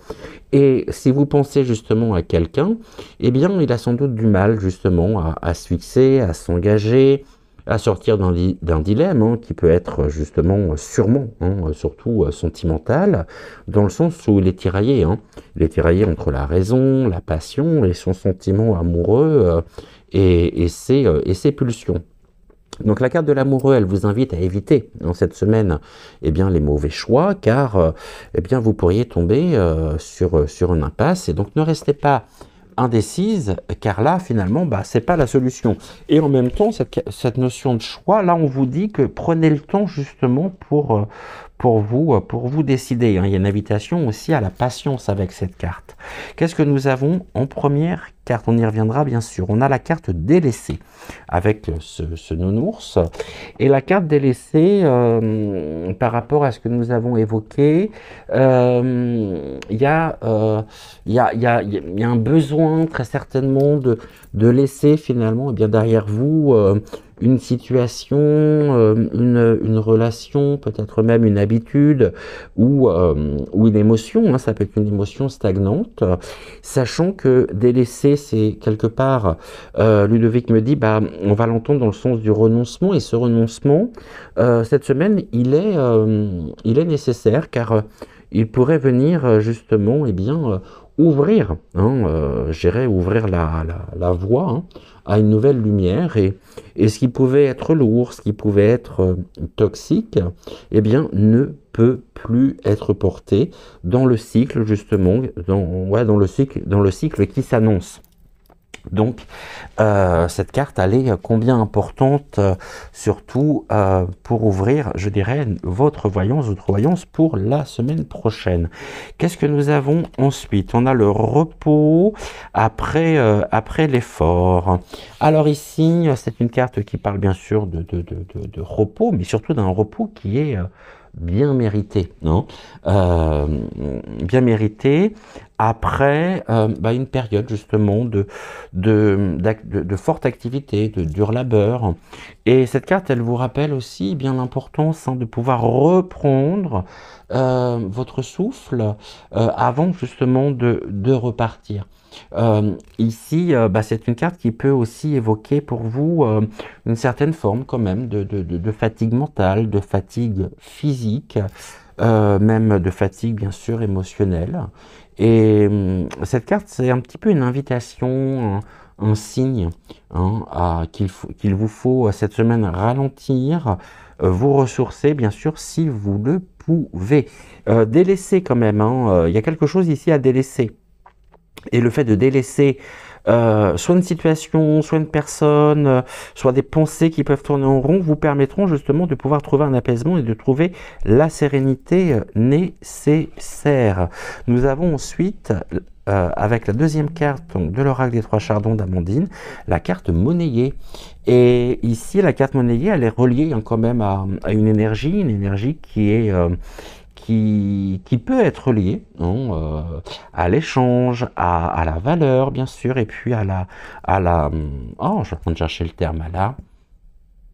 S1: Et si vous pensez justement à quelqu'un, il a sans doute du mal justement à se fixer, à s'engager, à sortir d'un dilemme qui peut être justement sûrement, surtout sentimental, dans le sens où il est tiraillé. Il est tiraillé entre la raison, la passion et son sentiment amoureux et ses pulsions. Donc la carte de l'amoureux, elle vous invite à éviter dans cette semaine les mauvais choix, car vous pourriez tomber sur une impasse. Et donc ne restez pas indécise, car là finalement c'est pas la solution. Et en même temps cette notion de choix, là on vous dit que prenez le temps justement pour vous décider. Il y a une invitation aussi à la patience avec cette carte. Qu'est-ce que nous avons en première carte? On y reviendra bien sûr. On a la carte délaissée avec ce nounours. Et la carte délaissée, par rapport à ce que nous avons évoqué, il y a un besoin très certainement de laisser finalement derrière vous une situation, une relation, peut-être même une habitude ou une émotion, ça peut être une émotion stagnante, sachant que délaisser, c'est quelque part, Ludovic me dit, on va l'entendre dans le sens du renoncement, et ce renoncement, cette semaine, il est nécessaire, car il pourrait venir justement, ouvrir, ouvrir la voie à une nouvelle lumière, et ce qui pouvait être lourd, ce qui pouvait être toxique, ne peut plus être porté dans le cycle justement, dans le cycle qui s'annonce. Donc, cette carte, elle est combien importante, surtout pour ouvrir, je dirais, votre voyance pour la semaine prochaine. Qu'est-ce que nous avons ensuite? On a le repos après l'effort. Alors ici, c'est une carte qui parle bien sûr de repos, mais surtout d'un repos qui est bien mérité, bien mérité, après une période justement de forte activité, de dur labeur. Et cette carte, elle vous rappelle aussi bien l'importance de pouvoir reprendre votre souffle avant justement de repartir. Ici, c'est une carte qui peut aussi évoquer pour vous une certaine forme quand même de fatigue mentale, de fatigue physique, même de fatigue bien sûr émotionnelle. Et cette carte, c'est un petit peu une invitation, un signe qu'il vous faut cette semaine ralentir, vous ressourcer bien sûr si vous le pouvez. Délaisser quand même, il y a quelque chose ici à délaisser. Et le fait de délaisser soit une situation, soit une personne, soit des pensées qui peuvent tourner en rond, vous permettront justement de pouvoir trouver un apaisement et de trouver la sérénité nécessaire. Nous avons ensuite avec la deuxième carte donc, de l'oracle des trois chardons d'Amandine, la carte monnayée. Et ici, la carte monnayée, elle est reliée hein, quand même à une énergie qui est... qui peut être liée hein, à l'échange, à la valeur, bien sûr, et puis à la oh, je suis en train de chercher le terme, à la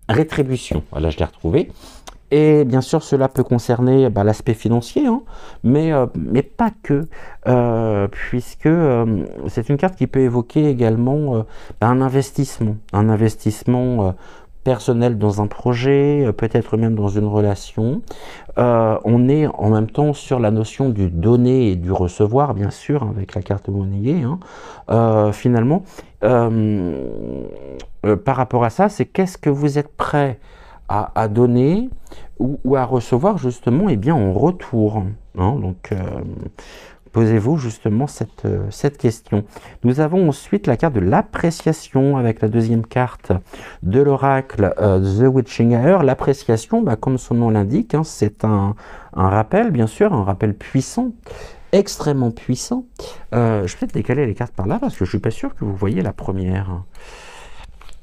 S1: rétribution. Voilà, je l'ai retrouvé. Et bien sûr, cela peut concerner bah, l'aspect financier, hein, mais pas que, puisque c'est une carte qui peut évoquer également bah, un investissement personnel dans un projet, peut-être même dans une relation. On est en même temps sur la notion du donner et du recevoir, bien sûr, avec la carte monnayée. Hein. Finalement, par rapport à ça, c'est qu'est-ce que vous êtes prêt à donner ou à recevoir justement et bien en retour. Hein. Donc, posez-vous justement cette question. Nous avons ensuite la carte de l'appréciation avec la deuxième carte de l'oracle The Witching Hour. L'appréciation, bah, comme son nom l'indique, hein, c'est un rappel, bien sûr, un rappel puissant, extrêmement puissant. Je vais peut-être décaler les cartes par là parce que je ne suis pas sûr que vous voyez la première.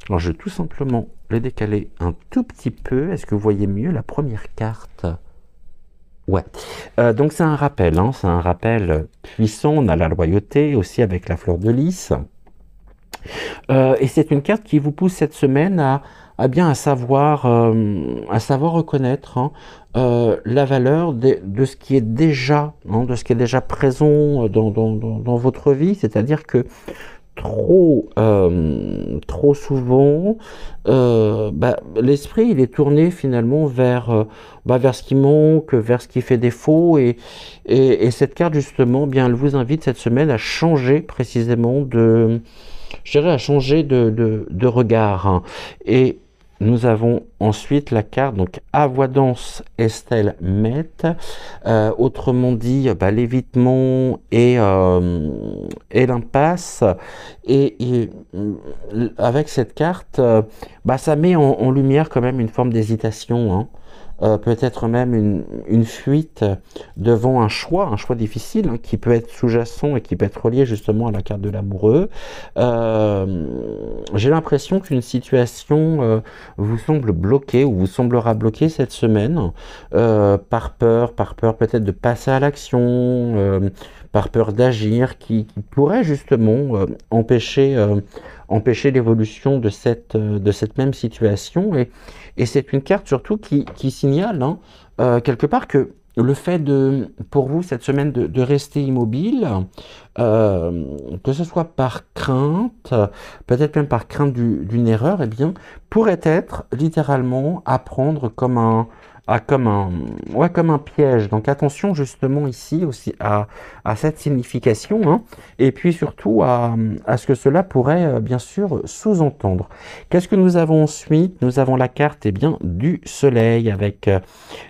S1: Alors, je vais tout simplement les décaler un tout petit peu. Est-ce que vous voyez mieux la première carte? Ouais. Donc, c'est un rappel. Hein, c'est un rappel puissant. On a la loyauté aussi avec la fleur de lys. Et c'est une carte qui vous pousse cette semaine à savoir reconnaître hein, la valeur de ce qui est déjà, hein, de ce qui est déjà présent dans votre vie. C'est-à-dire que trop souvent, bah, l'esprit il est tourné finalement vers ce qui manque, vers ce qui fait défaut, et cette carte justement, bien, elle vous invite cette semaine à changer précisément je dirais à changer de regard. Hein. Et nous avons ensuite la carte, donc Avoidance Estelle Met, autrement dit bah, l'évitement et l'impasse. Et avec cette carte, bah, ça met en lumière quand même une forme d'hésitation, hein. Peut-être même une fuite devant un choix difficile hein, qui peut être sous-jacent et qui peut être relié justement à la carte de l'amoureux. J'ai l'impression qu'une situation vous semble bloquée ou vous semblera bloquée cette semaine par peur peut-être de passer à l'action, par peur d'agir, qui pourrait justement empêcher l'évolution de cette même situation. Et c'est une carte surtout qui signale hein, quelque part que le fait pour vous cette semaine de rester immobile, que ce soit par crainte, peut-être même par crainte d'une erreur, eh bien, pourrait être littéralement à prendre comme un piège. Donc attention justement ici aussi à cette signification, hein, et puis surtout à ce que cela pourrait bien sûr sous-entendre. Qu'est-ce que nous avons ensuite? Nous avons la carte eh bien, du soleil avec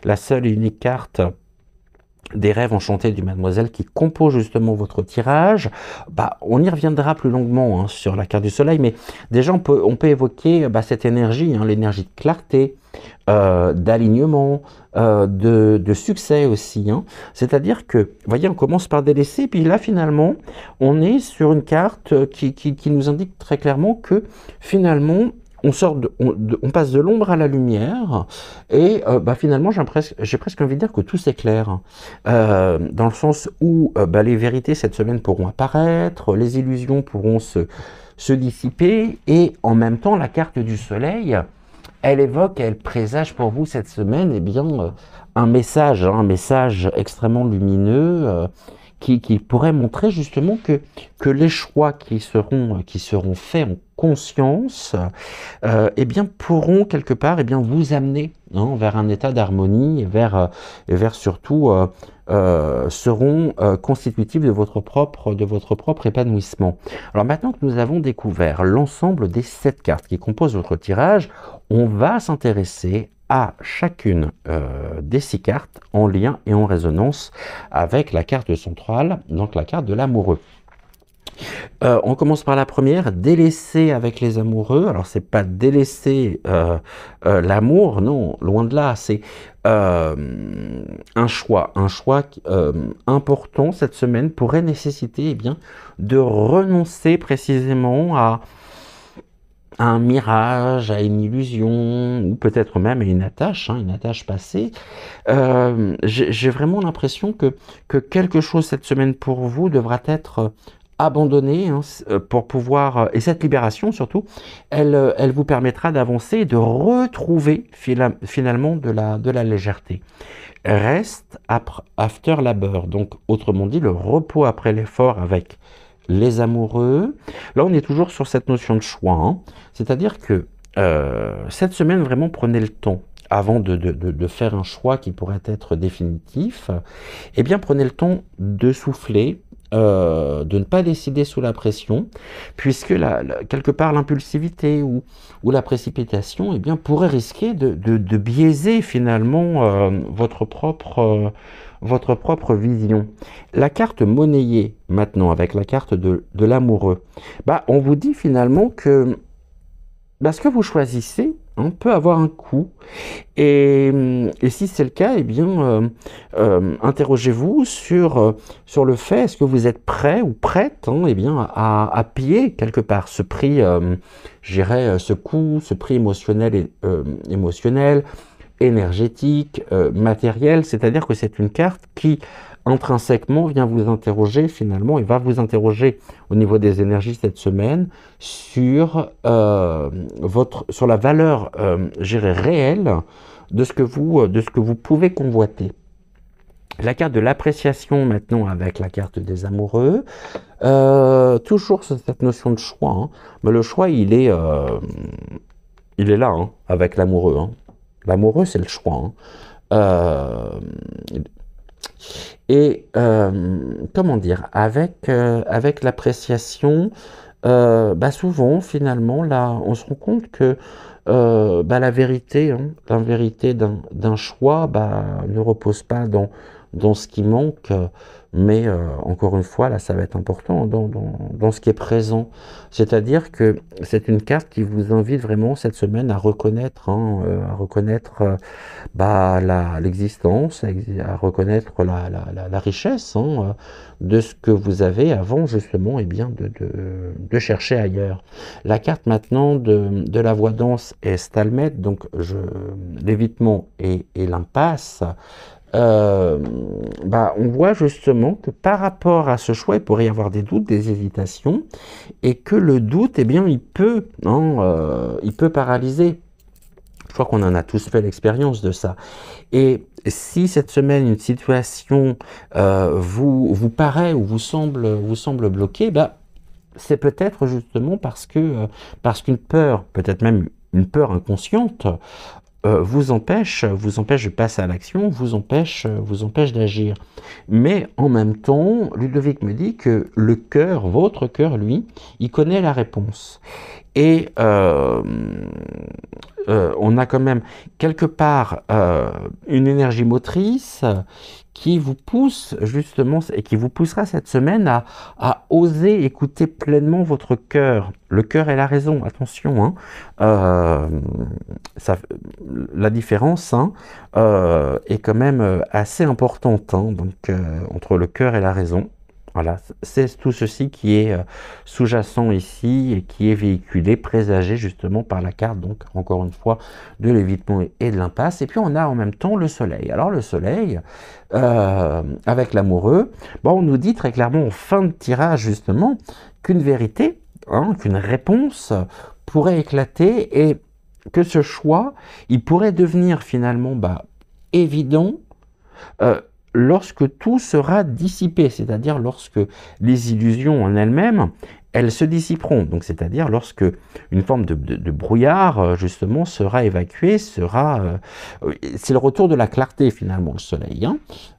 S1: la seule et unique carte des rêves enchantés du Mademoiselle qui compose justement votre tirage. Bah, on y reviendra plus longuement hein, sur la carte du soleil, mais déjà on peut évoquer bah, cette énergie, hein, l'énergie de clarté, d'alignement, de succès aussi. Hein. C'est-à-dire que, vous voyez, on commence par délaisser, puis là finalement, on est sur une carte qui nous indique très clairement que finalement, on passe de l'ombre à la lumière et bah, finalement j'ai presque envie de dire que tout s'éclaire dans le sens où bah, les vérités cette semaine pourront apparaître, les illusions pourront se dissiper et en même temps la carte du soleil elle présage pour vous cette semaine eh bien, un message extrêmement lumineux qui pourrait montrer justement que les choix qui seront faits en conscience eh bien, pourront quelque part eh bien, vous amener hein, vers un état d'harmonie et vers surtout seront constitutifs de votre propre épanouissement. Alors maintenant que nous avons découvert l'ensemble des 7 cartes qui composent votre tirage, on va s'intéresser à chacune des 6 cartes en lien et en résonance avec la carte centrale, donc la carte de l'amoureux. On commence par la première, délaisser avec les amoureux. Alors, c'est pas délaisser l'amour, non, loin de là. C'est un choix important cette semaine pourrait nécessiter eh bien, de renoncer précisément à un mirage, à une illusion, ou peut-être même à une attache passée. J'ai vraiment l'impression que quelque chose cette semaine pour vous devra être abandonné pour pouvoir, et cette libération surtout, elle vous permettra d'avancer et de retrouver finalement de la légèreté. Reste after labor, donc autrement dit le repos après l'effort avec les amoureux. Là, on est toujours sur cette notion de choix, hein. C'est-à-dire que cette semaine, vraiment, prenez le temps avant de faire un choix qui pourrait être définitif. Eh bien, prenez le temps de souffler, de ne pas décider sous la pression, puisque quelque part l'impulsivité ou la précipitation eh bien, pourrait risquer de biaiser finalement votre propre vision. La carte monnayée, maintenant, avec la carte de l'amoureux, bah, on vous dit finalement que bah, ce que vous choisissez peut avoir un coût. Et si c'est le cas, eh bien, interrogez-vous sur le fait, est-ce que vous êtes prêt ou prête eh bien, à payer quelque part ce prix, je dirais, ce coût, ce prix émotionnel, énergétique, matériel, c'est-à-dire que c'est une carte qui intrinsèquement vient vous interroger finalement et va vous interroger au niveau des énergies cette semaine sur sur la valeur je dirais, réelle de ce que vous pouvez convoiter. La carte de l'appréciation maintenant avec la carte des amoureux, toujours cette notion de choix, mais le choix il est là avec l'amoureux. L'amoureux, c'est le choix. Et comment dire, avec l'appréciation, bah souvent, finalement, là, on se rend compte que bah, la vérité d'un choix bah, ne repose pas dans ce qui manque, mais encore une fois, là, ça va être important dans ce qui est présent. C'est-à-dire que c'est une carte qui vous invite vraiment cette semaine à reconnaître, bah, l'existence, à reconnaître la richesse de ce que vous avez avant justement eh bien, de chercher ailleurs. La carte maintenant de la voidance est Stalmet, donc l'évitement et l'impasse. Bah, on voit justement que par rapport à ce choix, il pourrait y avoir des doutes, des hésitations, et que le doute, eh bien, il peut paralyser. Je crois qu'on en a tous fait l'expérience de ça. Et si cette semaine, une situation vous paraît ou vous semble bloquée, bah, c'est peut-être justement parce qu'une peur, peut-être même une peur inconsciente, vous empêche de passer à l'action, vous empêche d'agir. Mais en même temps, Ludovic me dit que le cœur, votre cœur, lui, il connaît la réponse. Et on a quand même quelque part une énergie motrice qui vous pousse justement et qui vous poussera cette semaine à oser écouter pleinement votre cœur. Le cœur et la raison, attention, la différence est quand même assez importante donc, entre le cœur et la raison. Voilà, c'est tout ceci qui est sous-jacent ici et qui est véhiculé, présagé justement par la carte, donc encore une fois, de l'évitement et de l'impasse. Et puis on a en même temps le soleil. Alors le soleil, avec l'amoureux, bon, on nous dit très clairement en fin de tirage justement qu'une vérité, qu'une réponse pourrait éclater et que ce choix, il pourrait devenir finalement évident lorsque tout sera dissipé, c'est-à-dire lorsque les illusions en elles-mêmes, elles se dissiperont. Donc, c'est-à-dire lorsque une forme de brouillard, justement, sera évacuée, c'est le retour de la clarté, finalement, le soleil.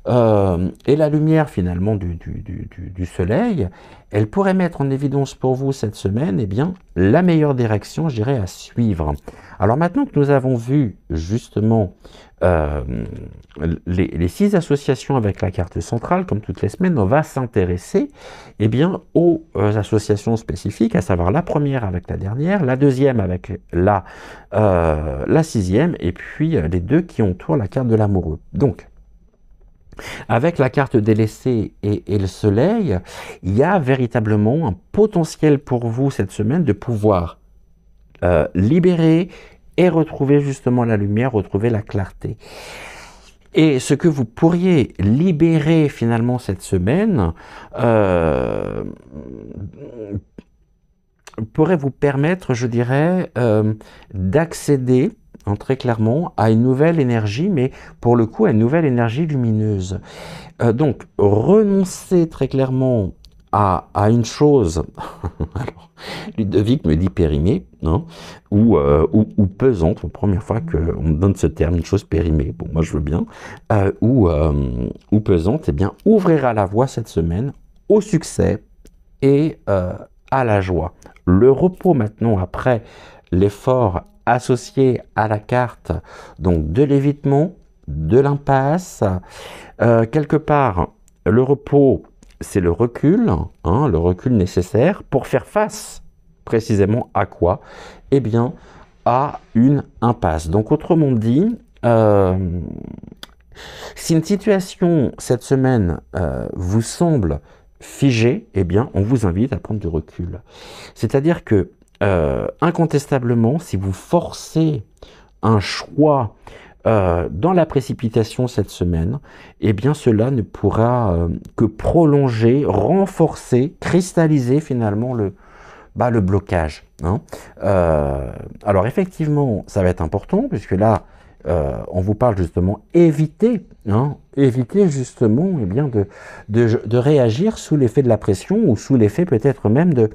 S1: Et la lumière, finalement, du soleil, elle pourrait mettre en évidence pour vous cette semaine, eh bien, la meilleure direction, je dirais, à suivre. Alors, maintenant que nous avons vu, justement, euh, les 6 associations avec la carte centrale, comme toutes les semaines, on va s'intéresser eh bien, aux associations spécifiques, à savoir la première avec la dernière, la deuxième avec la 6e, et puis les 2 qui entourent la carte de l'amoureux. Donc, avec la carte délaissée et le soleil, il y a véritablement un potentiel pour vous cette semaine de pouvoir libérer et retrouver justement la lumière, retrouver la clarté. Et ce que vous pourriez libérer finalement cette semaine pourrait vous permettre, je dirais, d'accéder très clairement à une nouvelle énergie, mais pour le coup à une nouvelle énergie lumineuse. Donc renoncer très clairement à une chose, alors, Ludovic me dit périmée, hein, ou pesante, la première fois qu'on me donne ce terme, une chose périmée, bon moi je veux bien, ou pesante, eh bien ouvrira la voie cette semaine au succès et à la joie. Le repos maintenant après l'effort associé à la carte donc de l'évitement, de l'impasse, quelque part le repos c'est le recul nécessaire pour faire face précisément à quoi? Eh bien à une impasse. Donc autrement dit, si une situation cette semaine vous semble figée, eh bien on vous invite à prendre du recul. C'est-à-dire que incontestablement, si vous forcez un choix dans la précipitation cette semaine, eh bien cela ne pourra que prolonger, renforcer, cristalliser finalement le blocage. Hein. Alors effectivement, ça va être important, puisque là, on vous parle justement éviter justement eh bien, de réagir sous l'effet de la pression ou sous l'effet peut-être même de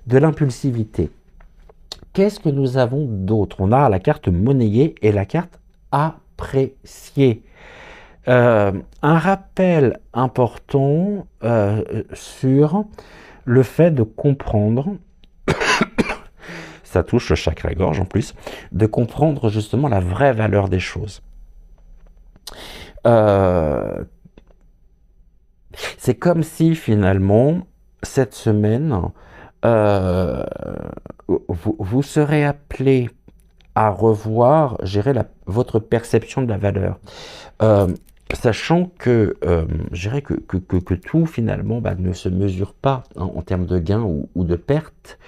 S1: l'impulsivité. Qu'est-ce que nous avons d'autre? On a la carte monnayée et la carte appréciée. Un rappel important sur le fait de comprendre, ça touche le chakra-gorge en plus, de comprendre justement la vraie valeur des choses. C'est comme si finalement, cette semaine, vous serez appelé à revoir, gérer votre perception de la valeur. Sachant que, je dirais que tout finalement ne se mesure pas en termes de gains ou de pertes.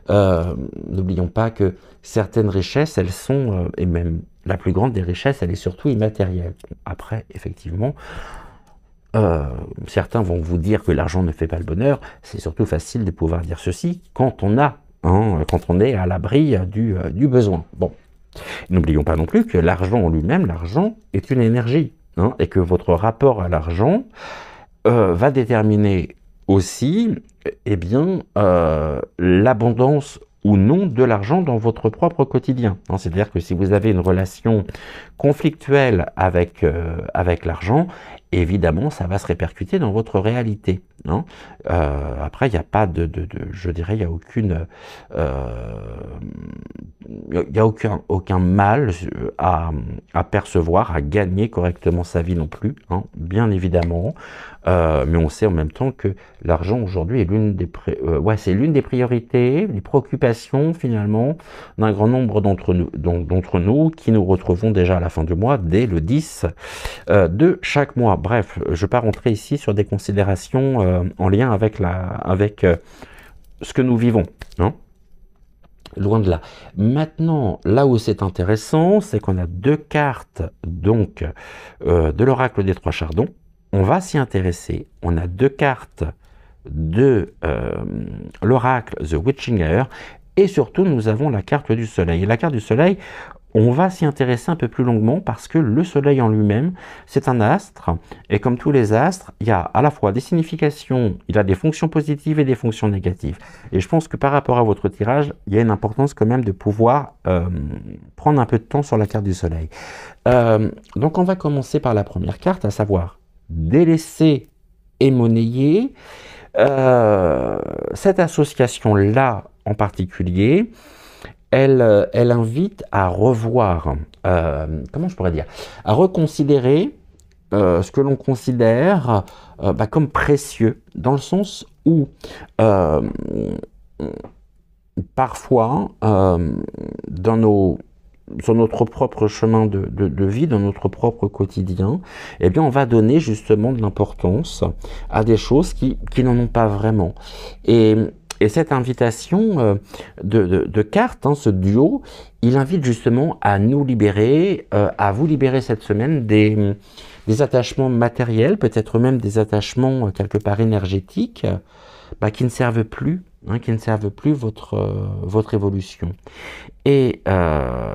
S1: N'oublions pas que certaines richesses, elles sont, et même la plus grande des richesses, elle est surtout immatérielle. Après, effectivement, certains vont vous dire que l'argent ne fait pas le bonheur. C'est surtout facile de pouvoir dire ceci quand on a, quand on est à l'abri du besoin. Bon, n'oublions pas non plus que l'argent en lui-même, l'argent est une énergie, et que votre rapport à l'argent va déterminer aussi, eh bien, l'abondance ou non de l'argent dans votre propre quotidien. C'est-à-dire que si vous avez une relation conflictuelle avec l'argent, évidemment, ça va se répercuter dans votre réalité. Après, il n'y a pas je dirais, il n'y a aucun mal à percevoir, à gagner correctement sa vie non plus, bien évidemment. Mais on sait en même temps que l'argent aujourd'hui est l'une des priorités, des préoccupations finalement d'un grand nombre d'entre nous qui nous retrouvons déjà à la fin du mois, dès le 10 de chaque mois. Bref, je ne vais pas rentrer ici sur des considérations en lien avec ce que nous vivons. Loin de là. Maintenant, là où c'est intéressant, c'est qu'on a 2 cartes donc de l'oracle des 3 chardons. On va s'y intéresser. On a 2 cartes de l'oracle The Witching Hour et surtout nous avons la carte du soleil. Et la carte du soleil, on va s'y intéresser un peu plus longuement parce que le soleil en lui-même, c'est un astre. Et comme tous les astres, il y a à la fois des significations, il a des fonctions positives et des fonctions négatives. Et je pense que par rapport à votre tirage, il y a une importance quand même de pouvoir prendre un peu de temps sur la carte du soleil. Donc on va commencer par la première carte, à savoir délaisser et monnayer. Cette association-là en particulier, elle invite à revoir, comment je pourrais dire, à reconsidérer ce que l'on considère comme précieux, dans le sens où euh, parfois, sur notre propre chemin de vie, dans notre propre quotidien, eh bien, on va donner justement de l'importance à des choses qui n'en ont pas vraiment. Et, et cette invitation de cartes, hein, ce duo, il invite justement à nous libérer, à vous libérer cette semaine des attachements matériels, peut-être même des attachements quelque part énergétiques, qui ne servent plus, hein, qui ne servent plus votre évolution. Et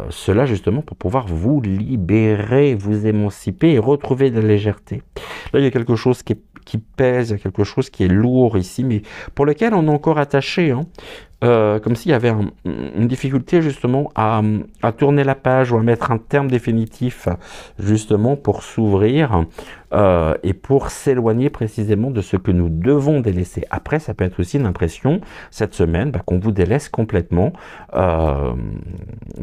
S1: cela justement pour pouvoir vous libérer, vous émanciper et retrouver de la légèreté. Là, il y a quelque chose qui pèse, il y a quelque chose qui est lourd ici, mais pour lequel on est encore attaché, hein. Comme s'il y avait une difficulté justement à tourner la page ou à mettre un terme définitif justement pour s'ouvrir et pour s'éloigner précisément de ce que nous devons délaisser. Après, ça peut être aussi l'impression cette semaine qu'on vous délaisse complètement,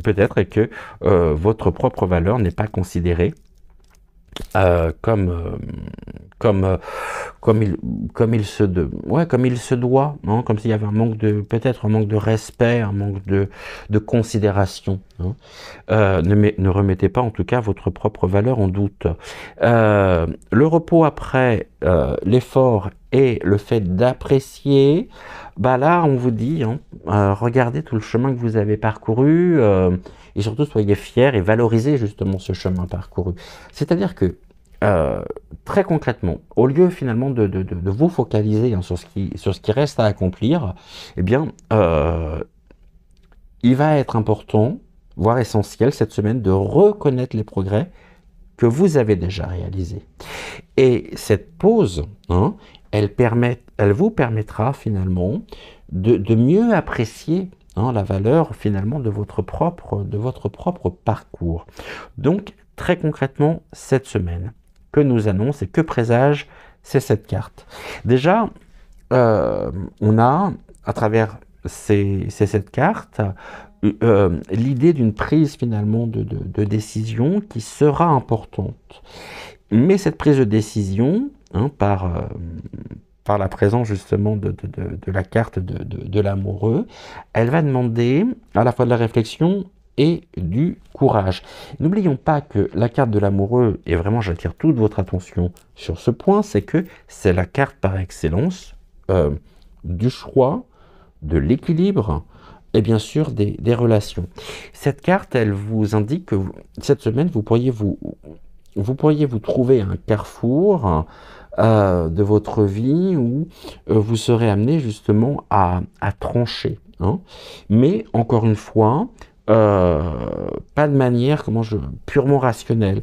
S1: peut-être, et que votre propre valeur n'est pas considérée comme il se doit, hein, comme s'il y avait peut-être un manque de respect, un manque de considération, hein. Ne remettez pas en tout cas votre propre valeur en doute. Le repos après l'effort et le fait d'apprécier, là on vous dit, hein, regardez tout le chemin que vous avez parcouru, et surtout soyez fiers et valorisez justement ce chemin parcouru. C'est-à-dire que très concrètement, au lieu finalement de vous focaliser, hein, sur ce qui reste à accomplir, eh bien, il va être important, voire essentiel cette semaine, de reconnaître les progrès que vous avez déjà réalisés. Et cette pause, hein, elle vous permettra finalement de mieux apprécier, hein, la valeur finalement de votre propre parcours. Donc, très concrètement, cette semaine, que nous annonce et que présage, c'est cette carte. Déjà, on a, à travers cette carte, l'idée d'une prise finalement de décision qui sera importante. Mais cette prise de décision, hein, par la présence justement de la carte de l'amoureux, elle va demander à la fois de la réflexion et du courage. N'oublions pas que la carte de l'amoureux, et vraiment j'attire toute votre attention sur ce point, c'est que c'est la carte par excellence du choix, de l'équilibre et bien sûr des relations. Cette carte, elle vous indique que cette semaine, vous pourriez vous trouver à un carrefour de votre vie où vous serez amené justement à trancher, hein. Mais encore une fois, pas de manière purement rationnelle.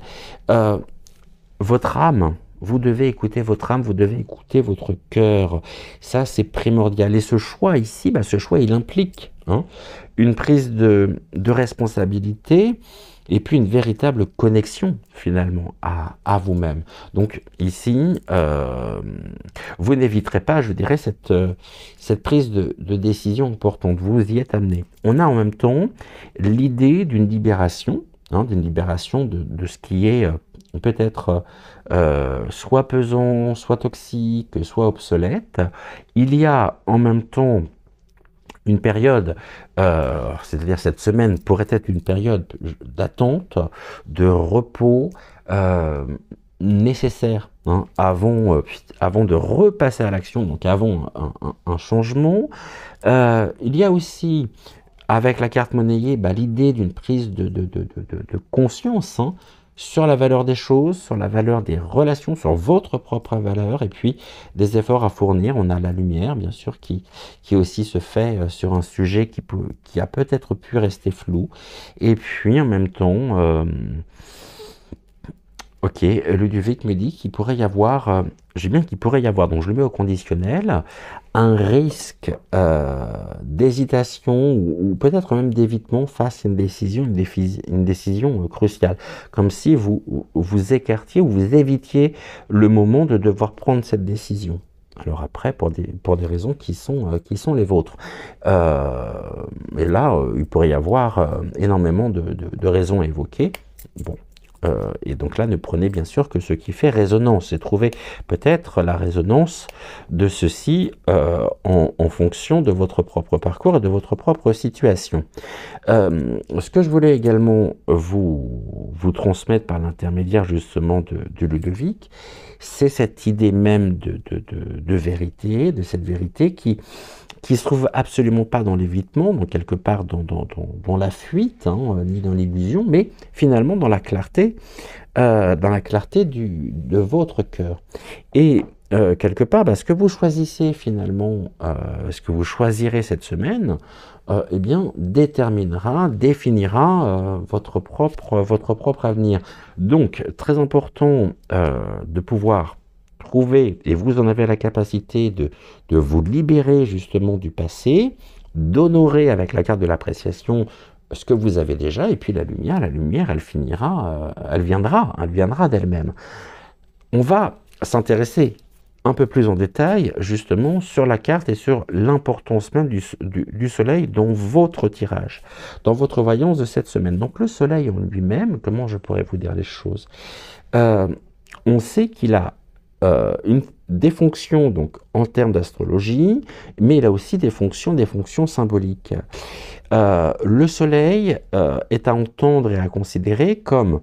S1: Votre âme, vous devez écouter votre âme, vous devez écouter votre cœur. Ça, c'est primordial. Et ce choix ici, ce choix, il implique, hein, une prise de responsabilité et puis une véritable connexion finalement à vous-même. Donc ici, vous n'éviterez pas, je dirais, cette prise de décision importante. Vous y êtes amené. On a en même temps l'idée d'une libération, hein, de ce qui est peut-être soit pesant, soit toxique, soit obsolète. Il y a en même temps une période, c'est-à-dire cette semaine pourrait être une période d'attente, de repos nécessaire, hein, avant de repasser à l'action, donc avant un changement. Il y a aussi, avec la carte monnayée, l'idée d'une prise de conscience, hein, sur la valeur des choses, sur la valeur des relations, sur votre propre valeur, et puis des efforts à fournir. On a la lumière, bien sûr, qui aussi se fait sur un sujet qui a peut-être pu rester flou. Et puis, en même temps, ok, Ludovic me dit qu'il pourrait y avoir, j'ai bien qu'il pourrait y avoir, donc je le mets au conditionnel, un risque d'hésitation ou peut-être même d'évitement face à une décision cruciale. Comme si vous écartiez ou vous évitiez le moment de devoir prendre cette décision. Alors après, pour des raisons qui sont les vôtres. Et là, il pourrait y avoir énormément de raisons à évoquer. Bon. Et donc là, ne prenez bien sûr que ce qui fait résonance et trouvez peut-être la résonance de ceci en fonction de votre propre parcours et de votre propre situation. Ce que je voulais également vous transmettre par l'intermédiaire justement de Ludovic, c'est cette idée même de vérité, de cette vérité qui se trouve absolument pas dans l'évitement, donc quelque part dans la fuite, hein, ni dans l'illusion, mais finalement dans la clarté de votre cœur. Et quelque part, ce que vous choisissez finalement, ce que vous choisirez cette semaine, eh bien, définira votre propre avenir. Donc, très important de pouvoir trouver, et vous en avez la capacité de vous libérer justement du passé, d'honorer avec la carte de l'appréciation ce que vous avez déjà, et puis la lumière, elle finira, elle viendra d'elle-même. On va s'intéresser un peu plus en détail, justement, sur la carte et sur l'importance même du soleil dans votre tirage, dans votre voyance de cette semaine. Donc le soleil en lui-même, comment je pourrais vous dire les choses, on sait qu'il a des fonctions donc, en termes d'astrologie, mais il a aussi des fonctions symboliques. Le soleil est à entendre et à considérer comme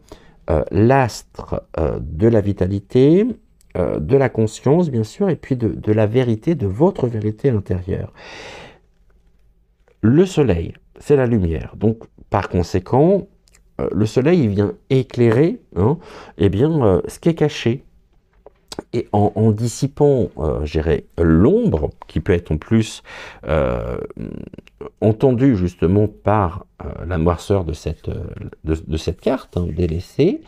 S1: l'astre de la vitalité, de la conscience, bien sûr, et puis de la vérité, de votre vérité intérieure. Le soleil, c'est la lumière. Donc, par conséquent, le soleil, il vient éclairer eh bien, ce qui est caché. Et en dissipant, l'ombre, qui peut être en plus entendue justement par la noirceur de cette carte délaissée,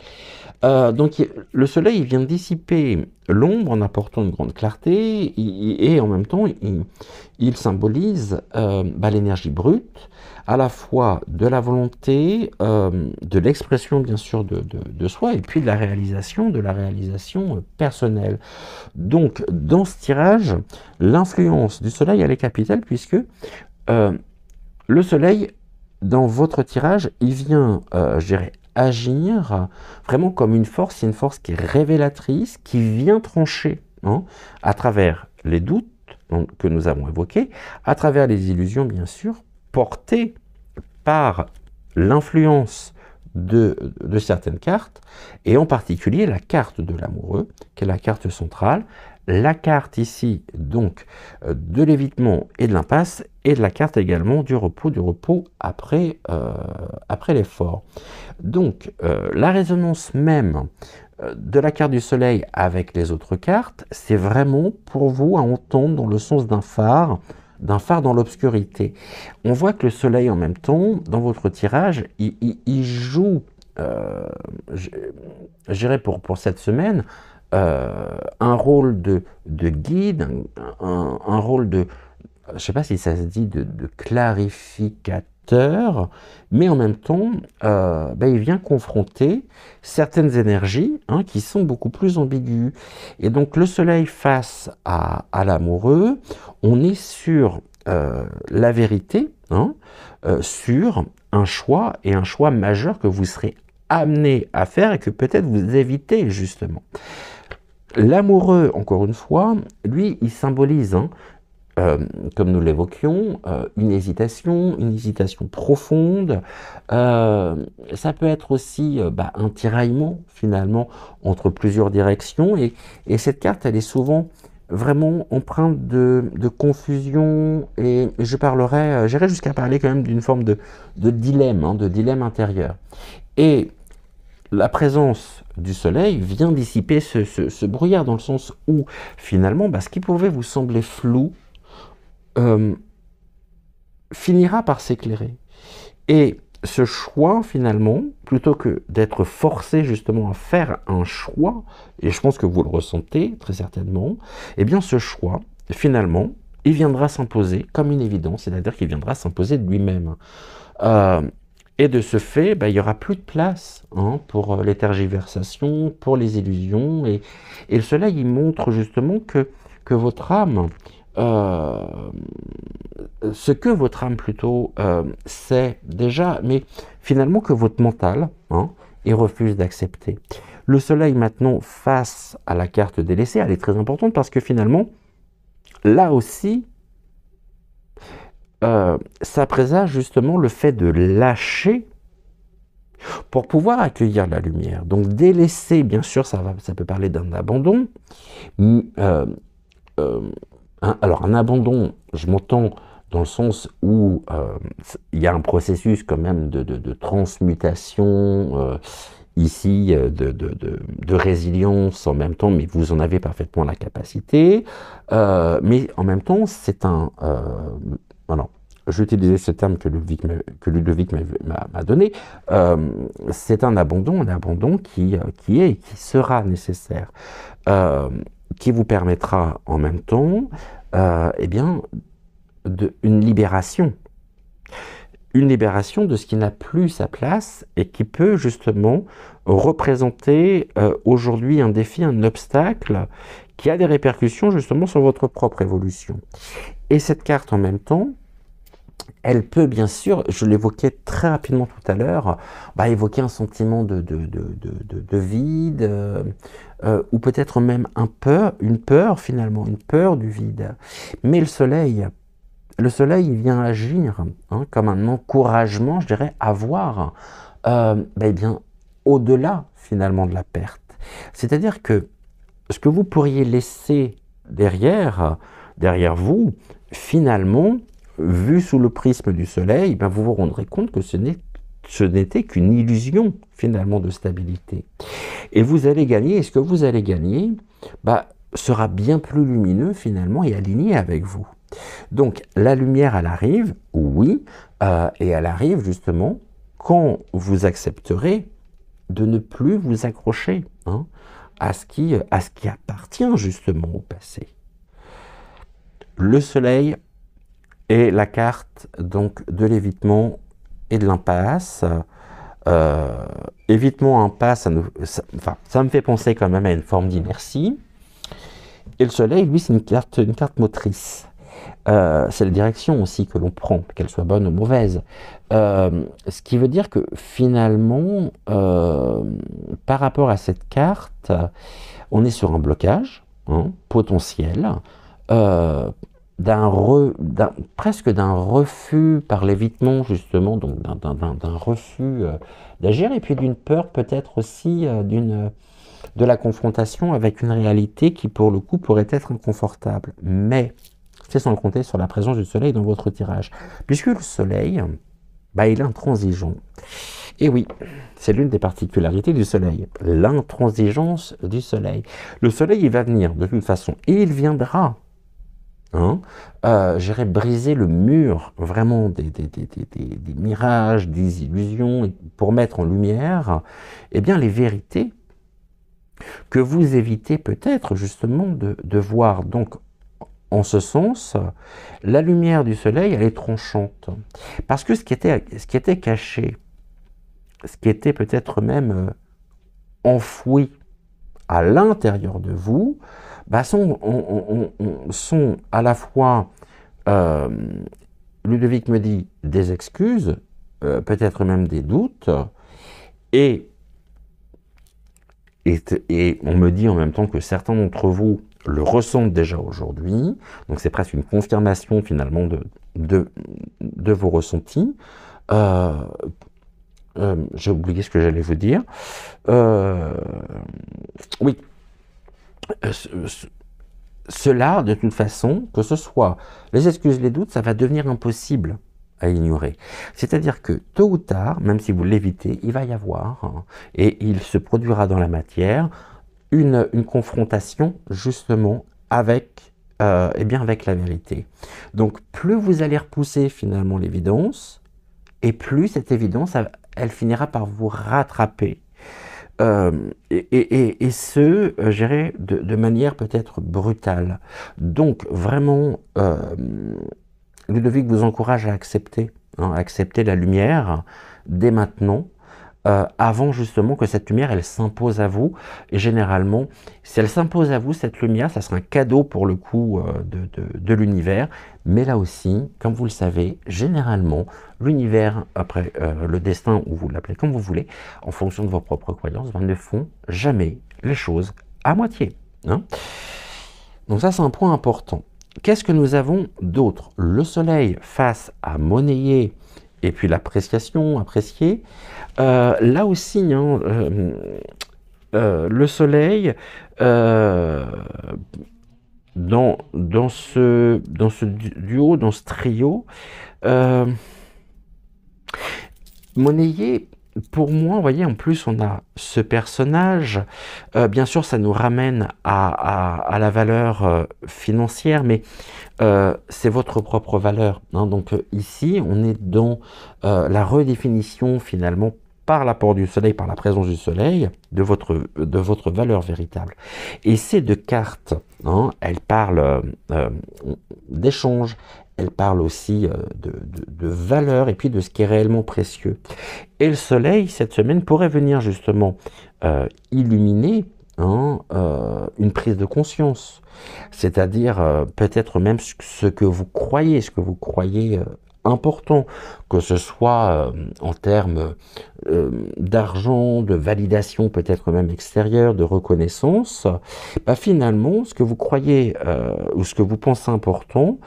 S1: donc le soleil il vient dissiper l'ombre en apportant une grande clarté et en même temps il symbolise l'énergie brute, à la fois de la volonté, de l'expression bien sûr de soi et puis de la réalisation personnelle. Donc dans ce tirage, l'influence du soleil elle est capitale puisque le soleil dans votre tirage il vient, agir vraiment comme une force, c'est une force qui est révélatrice, qui vient trancher à travers les doutes que nous avons évoqués, à travers les illusions bien sûr, portées par l'influence de certaines cartes, et en particulier la carte de l'amoureux, qui est la carte centrale, la carte ici donc de l'évitement et de l'impasse, et de la carte également du repos après l'effort. Donc la résonance même de la carte du soleil avec les autres cartes, c'est vraiment pour vous à entendre dans le sens d'un phare dans l'obscurité. On voit que le soleil en même temps, dans votre tirage, il joue, je dirais pour cette semaine, un rôle de guide, un rôle de, je ne sais pas si ça se dit, de clarificateur, mais en même temps, il vient confronter certaines énergies qui sont beaucoup plus ambiguës. Et donc le soleil face à l'amoureux, on est sur la vérité, sur un choix, et un choix majeur que vous serez amené à faire et que peut-être vous évitez justement. L'amoureux, encore une fois, lui, il symbolise, comme nous l'évoquions, une hésitation profonde. Ça peut être aussi un tiraillement, finalement, entre plusieurs directions. Et cette carte, elle est souvent vraiment empreinte de confusion. Et j'irai jusqu'à parler quand même d'une forme de dilemme, de dilemme intérieur. Et la présence du soleil vient dissiper ce brouillard, dans le sens où, finalement, ce qui pouvait vous sembler flou finira par s'éclairer. Et ce choix, finalement, plutôt que d'être forcé justement à faire un choix, et je pense que vous le ressentez très certainement, eh bien ce choix, finalement, il viendra s'imposer comme une évidence, c'est-à-dire qu'il viendra s'imposer de lui-même. Et de ce fait, il n'y aura plus de place pour les tergiversations, pour les illusions. Et le soleil, il montre justement que que votre âme, ce que votre âme plutôt sait déjà, mais finalement que votre mental, hein, il refuse d'accepter. Le soleil maintenant face à la carte délaissée, elle est très importante parce que finalement, là aussi, ça présage justement le fait de lâcher pour pouvoir accueillir la lumière. Donc délaisser, bien sûr, ça peut parler d'un abandon. Alors un abandon, je m'entends dans le sens où il y a un processus quand même de transmutation, ici, de résilience en même temps, mais vous en avez parfaitement la capacité. Mais en même temps, c'est un... alors, je vais utiliser ce terme que Ludovic m'a donné. C'est un abandon qui est et qui sera nécessaire, qui vous permettra en même temps, eh bien, une libération de ce qui n'a plus sa place et qui peut justement représenter aujourd'hui un défi, un obstacle qui a des répercussions justement sur votre propre évolution. Et cette carte en même temps, elle peut bien sûr, je l'évoquais très rapidement tout à l'heure, évoquer un sentiment de vide, ou peut-être même une peur finalement, une peur du vide. Mais le soleil, il vient agir comme un encouragement, je dirais, à voir bien, au-delà finalement de la perte. C'est-à-dire que ce que vous pourriez laisser derrière vous, finalement, vu sous le prisme du soleil, vous vous rendrez compte que ce n'était qu'une illusion finalement de stabilité. Et vous allez gagner, et ce que vous allez gagner sera bien plus lumineux finalement et aligné avec vous. Donc la lumière, elle arrive, oui, et elle arrive justement quand vous accepterez de ne plus vous accrocher à ce qui appartient justement au passé. Le soleil est la carte donc de l'évitement et de l'impasse. Évitement, impasse, ça me fait penser quand même à une forme d'inertie. Et le soleil, lui, c'est une carte motrice. C'est la direction aussi que l'on prend, qu'elle soit bonne ou mauvaise. Ce qui veut dire que finalement, par rapport à cette carte, on est sur un blocage potentiel, presque d'un refus par l'évitement justement, donc d'un refus d'agir, et puis d'une peur peut-être aussi de la confrontation avec une réalité qui pour le coup pourrait être inconfortable. Mais c'est sans compter sur la présence du soleil dans votre tirage, puisque le soleil, il est intransigeant. Et oui, c'est l'une des particularités du soleil, l'intransigeance du soleil. Le soleil, il va venir de toute façon, et il viendra j'irais briser le mur vraiment des mirages, des illusions, pour mettre en lumière les vérités que vous évitez peut-être justement de voir. Donc en ce sens, la lumière du soleil, elle est tranchante. Parce que ce qui était caché, ce qui était peut-être même enfoui à l'intérieur de vous, sont à la fois, Ludovic me dit, des excuses, peut-être même des doutes, et on me dit en même temps que certains d'entre vous le ressentent déjà aujourd'hui, donc c'est presque une confirmation finalement de vos ressentis. J'ai oublié ce que j'allais vous dire. Oui. Cela, de toute façon, que ce soit les excuses, les doutes, ça va devenir impossible à ignorer. C'est-à-dire que tôt ou tard, même si vous l'évitez, il va y avoir, et il se produira dans la matière, une confrontation justement avec la vérité. Donc plus vous allez repousser finalement l'évidence, et plus cette évidence, elle finira par vous rattraper. Et ce, je dirais, de manière peut-être brutale. Donc, vraiment, Ludovic vous encourage à accepter la lumière dès maintenant, avant justement que cette lumière, elle s'impose à vous. Et généralement, si elle s'impose à vous, cette lumière, ça sera un cadeau pour le coup de l'univers. Mais là aussi, comme vous le savez, généralement, l'univers, après le destin, ou vous l'appelez comme vous voulez, en fonction de vos propres croyances, ben, ne font jamais les choses à moitié. Hein. Donc ça, c'est un point important. Qu'est-ce que nous avons d'autre? Le soleil face à monnayer et puis l'appréciation, apprécier. Là aussi, hein, le soleil, dans ce duo, dans ce trio, monnayer, pour moi, vous voyez, en plus, on a ce personnage. Bien sûr, ça nous ramène à la valeur financière, mais c'est votre propre valeur. Hein. Donc ici, on est dans la redéfinition, finalement, par l'apport du soleil, par la présence du soleil, de votre valeur véritable. Et ces deux cartes, hein, elles parlent d'échange, elles parlent aussi de valeur et puis de ce qui est réellement précieux. Et le soleil, cette semaine, pourrait venir justement illuminer hein, une prise de conscience, c'est-à-dire peut-être même ce que vous croyez important, que ce soit en termes d'argent, de validation peut-être même extérieure, de reconnaissance, bah finalement, ce que vous croyez ou ce que vous pensez important,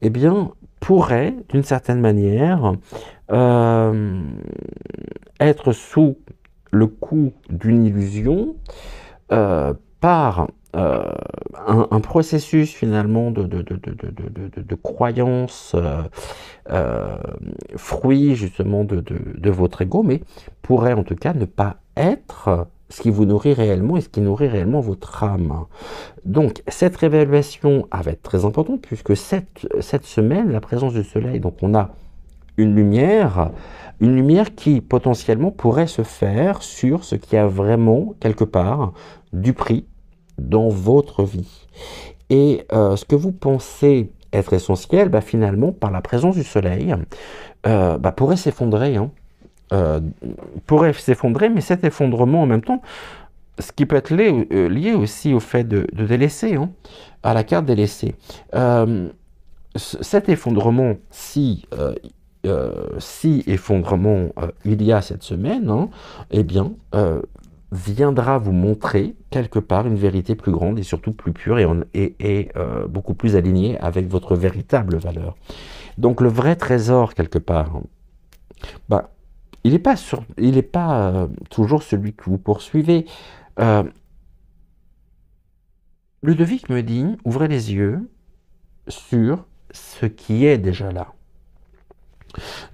S1: eh bien, pourrait, d'une certaine manière, être sous le coup d'une illusion par un processus finalement de croyance fruit justement de votre ego, mais pourrait en tout cas ne pas être ce qui vous nourrit réellement et ce qui nourrit réellement votre âme. Donc cette réévaluation va être très importante puisque cette semaine, la présence du soleil, donc on a une lumière qui potentiellement pourrait se faire sur ce qui a vraiment quelque part du prix dans votre vie. Et ce que vous pensez être essentiel, bah, finalement, par la présence du soleil, bah, pourrait s'effondrer. Hein. Pourrait s'effondrer, mais cet effondrement en même temps, ce qui peut être lié aussi au fait de délaisser, hein, à la carte délaissée. Cet effondrement, si effondrement il y a cette semaine, hein, eh bien, viendra vous montrer quelque part une vérité plus grande et surtout plus pure et beaucoup plus alignée avec votre véritable valeur. Donc le vrai trésor quelque part, bah, il n'est pas toujours celui que vous poursuivez. Ludovic me dit, ouvrez les yeux sur ce qui est déjà là.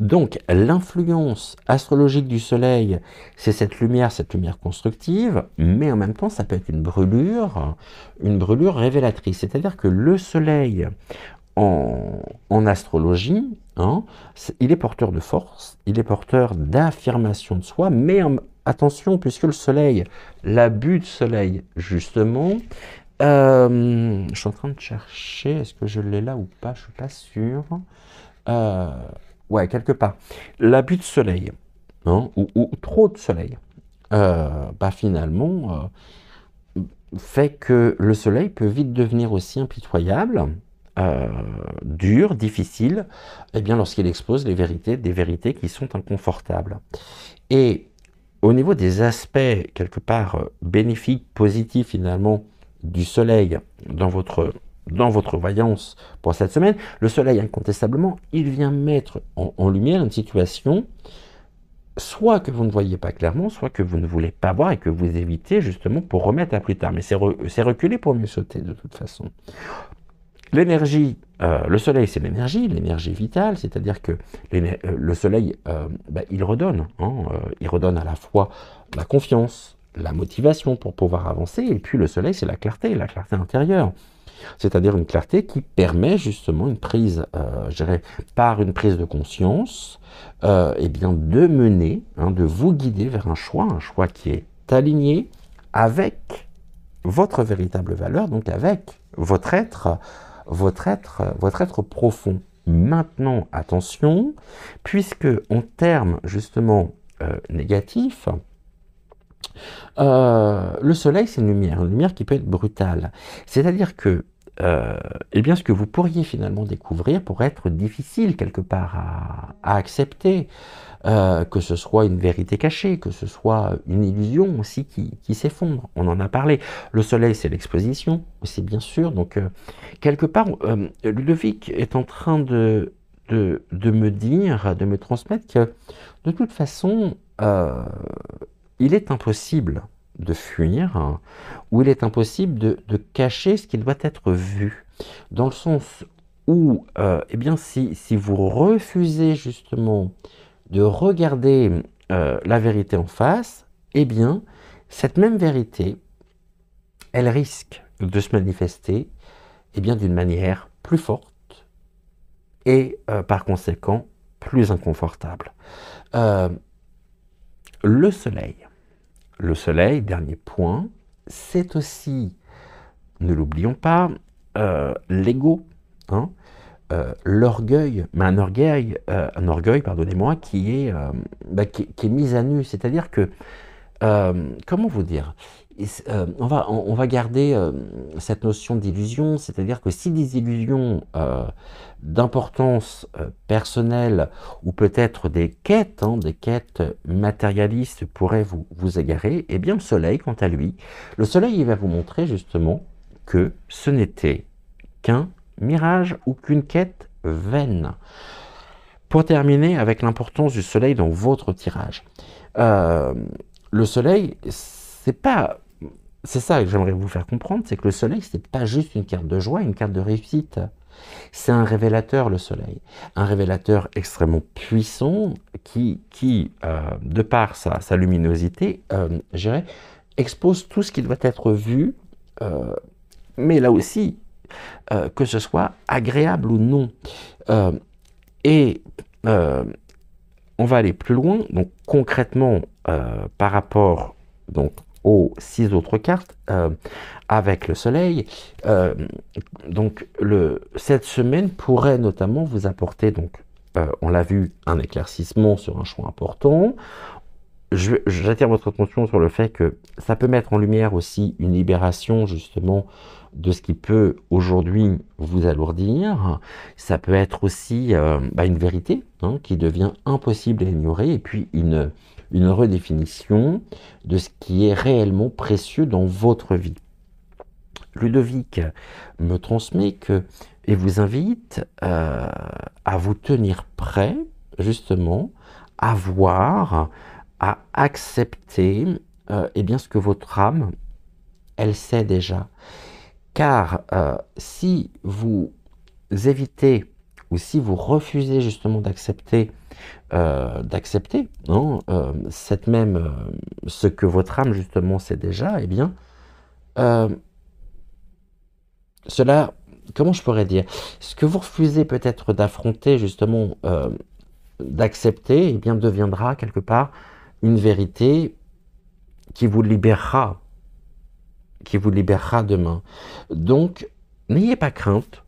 S1: Donc, l'influence astrologique du soleil, c'est cette lumière constructive, mais en même temps, ça peut être une brûlure révélatrice. C'est-à-dire que le soleil, en astrologie, hein, il est porteur de force, il est porteur d'affirmation de soi, mais attention, puisque le soleil, l'abus de soleil, justement, je suis en train de chercher, est-ce que je l'ai là ou pas, je suis pas sûr. Ouais, quelque part. L'abus de soleil, hein, ou trop de soleil, bah finalement, fait que le soleil peut vite devenir aussi impitoyable, dur, difficile, eh bien lorsqu'il expose des vérités qui sont inconfortables. Et au niveau des aspects, quelque part, bénéfiques, positifs finalement, du soleil dans votre voyance pour cette semaine, le soleil, incontestablement, il vient mettre en lumière une situation, soit que vous ne voyez pas clairement, soit que vous ne voulez pas voir et que vous évitez justement pour remettre à plus tard. Mais c'est reculer pour mieux sauter de toute façon. L'énergie, le soleil, c'est l'énergie vitale, c'est-à-dire que le soleil, bah, il redonne. Hein, il redonne à la fois la confiance, la motivation pour pouvoir avancer, et puis le soleil, c'est la clarté intérieure. C'est-à-dire une clarté qui permet justement une prise, je dirais, par une prise de conscience, et bien de mener, hein, de vous guider vers un choix qui est aligné avec votre véritable valeur, donc avec votre être profond. Maintenant, attention, puisque en termes justement négatif. Le soleil, c'est une lumière qui peut être brutale. C'est-à-dire que eh bien, ce que vous pourriez finalement découvrir pourrait être difficile quelque part à accepter, que ce soit une vérité cachée, que ce soit une illusion aussi qui s'effondre. On en a parlé. Le soleil, c'est l'exposition aussi, bien sûr. Donc, quelque part, Ludovic est en train de me dire, de me transmettre que de toute façon, il est impossible de fuir, hein, ou il est impossible de cacher ce qui doit être vu. Dans le sens où, eh bien, si vous refusez justement de regarder la vérité en face, eh bien, cette même vérité, elle risque de se manifester eh bien, d'une manière plus forte et par conséquent plus inconfortable. Le soleil. Le soleil, dernier point, c'est aussi, ne l'oublions pas, l'ego, hein, l'orgueil, mais un orgueil, pardonnez-moi, qui est mis à nu. C'est-à-dire que, comment vous dire, on va garder cette notion d'illusion, c'est-à-dire que si des illusions d'importance personnelle ou peut-être des quêtes matérialistes pourraient vous égarer, eh bien le soleil, quant à lui, le soleil il va vous montrer justement que ce n'était qu'un mirage ou qu'une quête vaine. Pour terminer avec l'importance du soleil dans votre tirage, le soleil, c'est ça que j'aimerais vous faire comprendre, c'est que le soleil, c'est pas juste une carte de joie, une carte de réussite. C'est un révélateur, le soleil. Un révélateur extrêmement puissant qui de par sa luminosité, je dirais, expose tout ce qui doit être vu, mais là aussi, que ce soit agréable ou non. Et on va aller plus loin, donc concrètement, par rapport donc, aux 6 autres cartes, avec le soleil, donc cette semaine pourrait notamment vous apporter, donc, on l'a vu, un éclaircissement sur un choix important. J'attire votre attention sur le fait que ça peut mettre en lumière aussi une libération justement de ce qui peut aujourd'hui vous alourdir. Ça peut être aussi une vérité qui devient impossible à ignorer et puis une redéfinition de ce qui est réellement précieux dans votre vie. Ludovic me transmet que et vous invite à vous tenir prêt justement à voir, à accepter eh bien, ce que votre âme, elle sait déjà. Car si vous évitez ou si vous refusez justement d'accepter cette même ce que votre âme justement sait déjà, eh bien cela, comment je pourrais dire, ce que vous refusez peut-être d'affronter justement, d'accepter, eh bien deviendra quelque part une vérité qui vous libérera demain. Donc, n'ayez pas crainte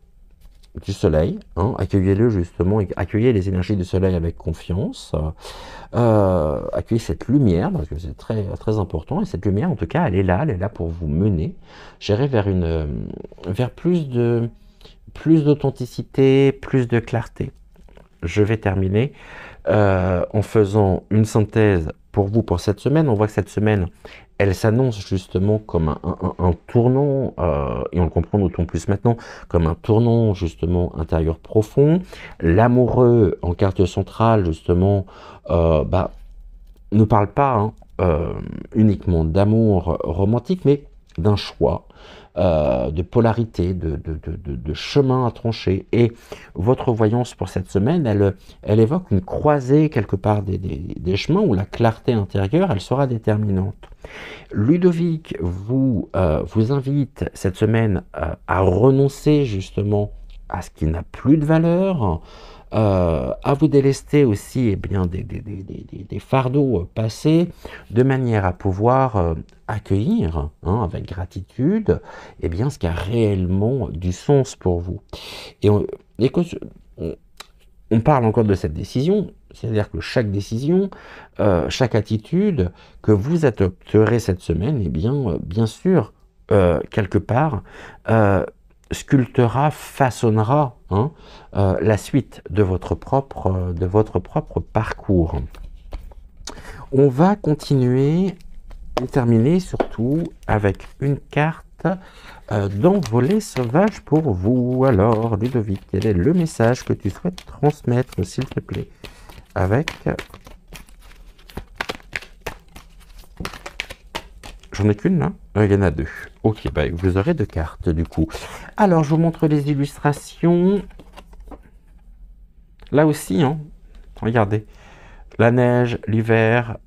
S1: du soleil, accueillez-le justement, accueillez les énergies du soleil avec confiance, accueillez cette lumière, parce que c'est très, très important, et cette lumière, en tout cas, elle est là pour vous mener, j'irai vers plus d'authenticité, plus de clarté. Je vais terminer en faisant une synthèse pour vous pour cette semaine. On voit que cette semaine, elle s'annonce justement comme un tournant, et on le comprend d'autant plus maintenant, comme un tournant justement intérieur profond. L'amoureux en carte centrale justement ne parle pas uniquement d'amour romantique, mais d'un choix, de polarité, de chemin à trancher. Et votre voyance pour cette semaine, elle évoque une croisée quelque part des chemins où la clarté intérieure, elle sera déterminante. Ludovic vous invite cette semaine à renoncer justement à ce qui n'a plus de valeur, à vous délester aussi des fardeaux passés, de manière à pouvoir accueillir avec gratitude ce qui a réellement du sens pour vous. Et on parle encore de cette décision, C'est-à-dire que chaque décision, chaque attitude que vous adopterez cette semaine, eh bien, bien sûr, quelque part, sculptera, façonnera hein, la suite de votre propre parcours. On va continuer et terminer surtout avec une carte d'envolée sauvage pour vous. Alors, Ludovic, quel est le message que tu souhaites transmettre, s'il te plaît, avec... J'en ai qu'une là. Il y en a deux. Ok, bah, vous aurez deux cartes du coup. Alors, je vous montre les illustrations. Là aussi, hein, regardez. La neige, l'hiver,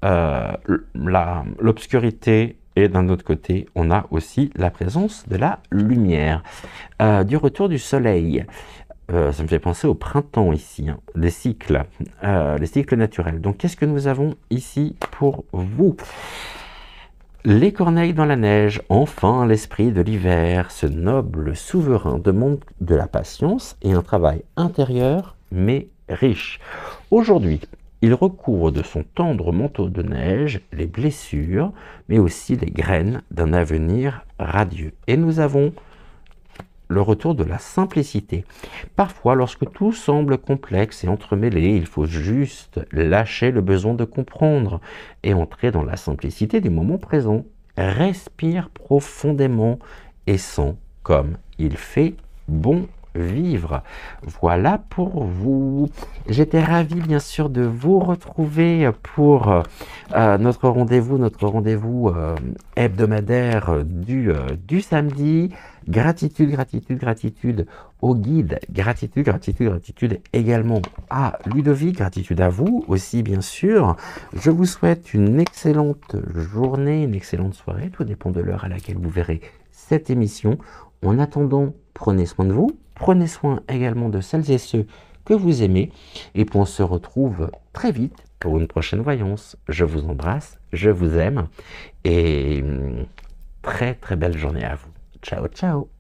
S1: l'obscurité. Et d'un autre côté, on a aussi la présence de la lumière. Du retour du soleil. Ça me fait penser au printemps ici, hein, les cycles naturels. Donc, qu'est-ce que nous avons ici pour vous ? Les corneilles dans la neige, enfin l'esprit de l'hiver, ce noble souverain demande de la patience et un travail intérieur, mais riche. Aujourd'hui, il recouvre de son tendre manteau de neige les blessures, mais aussi les graines d'un avenir radieux. Et nous avons le retour de la simplicité. Parfois, lorsque tout semble complexe et entremêlé, il faut juste lâcher le besoin de comprendre et entrer dans la simplicité du moment présent. Respire profondément et sens comme il fait bon vivre. Voilà pour vous. J'étais ravi bien sûr de vous retrouver pour notre rendez-vous hebdomadaire du samedi. Gratitude, gratitude, gratitude au guide, gratitude, gratitude, gratitude également à Ludovic, gratitude à vous aussi bien sûr. Je vous souhaite une excellente journée, une excellente soirée, tout dépend de l'heure à laquelle vous verrez cette émission. En attendant, prenez soin de vous, prenez soin également de celles et ceux que vous aimez, et puis on se retrouve très vite pour une prochaine voyance. Je vous embrasse, je vous aime, et très très belle journée à vous. Ciao, ciao.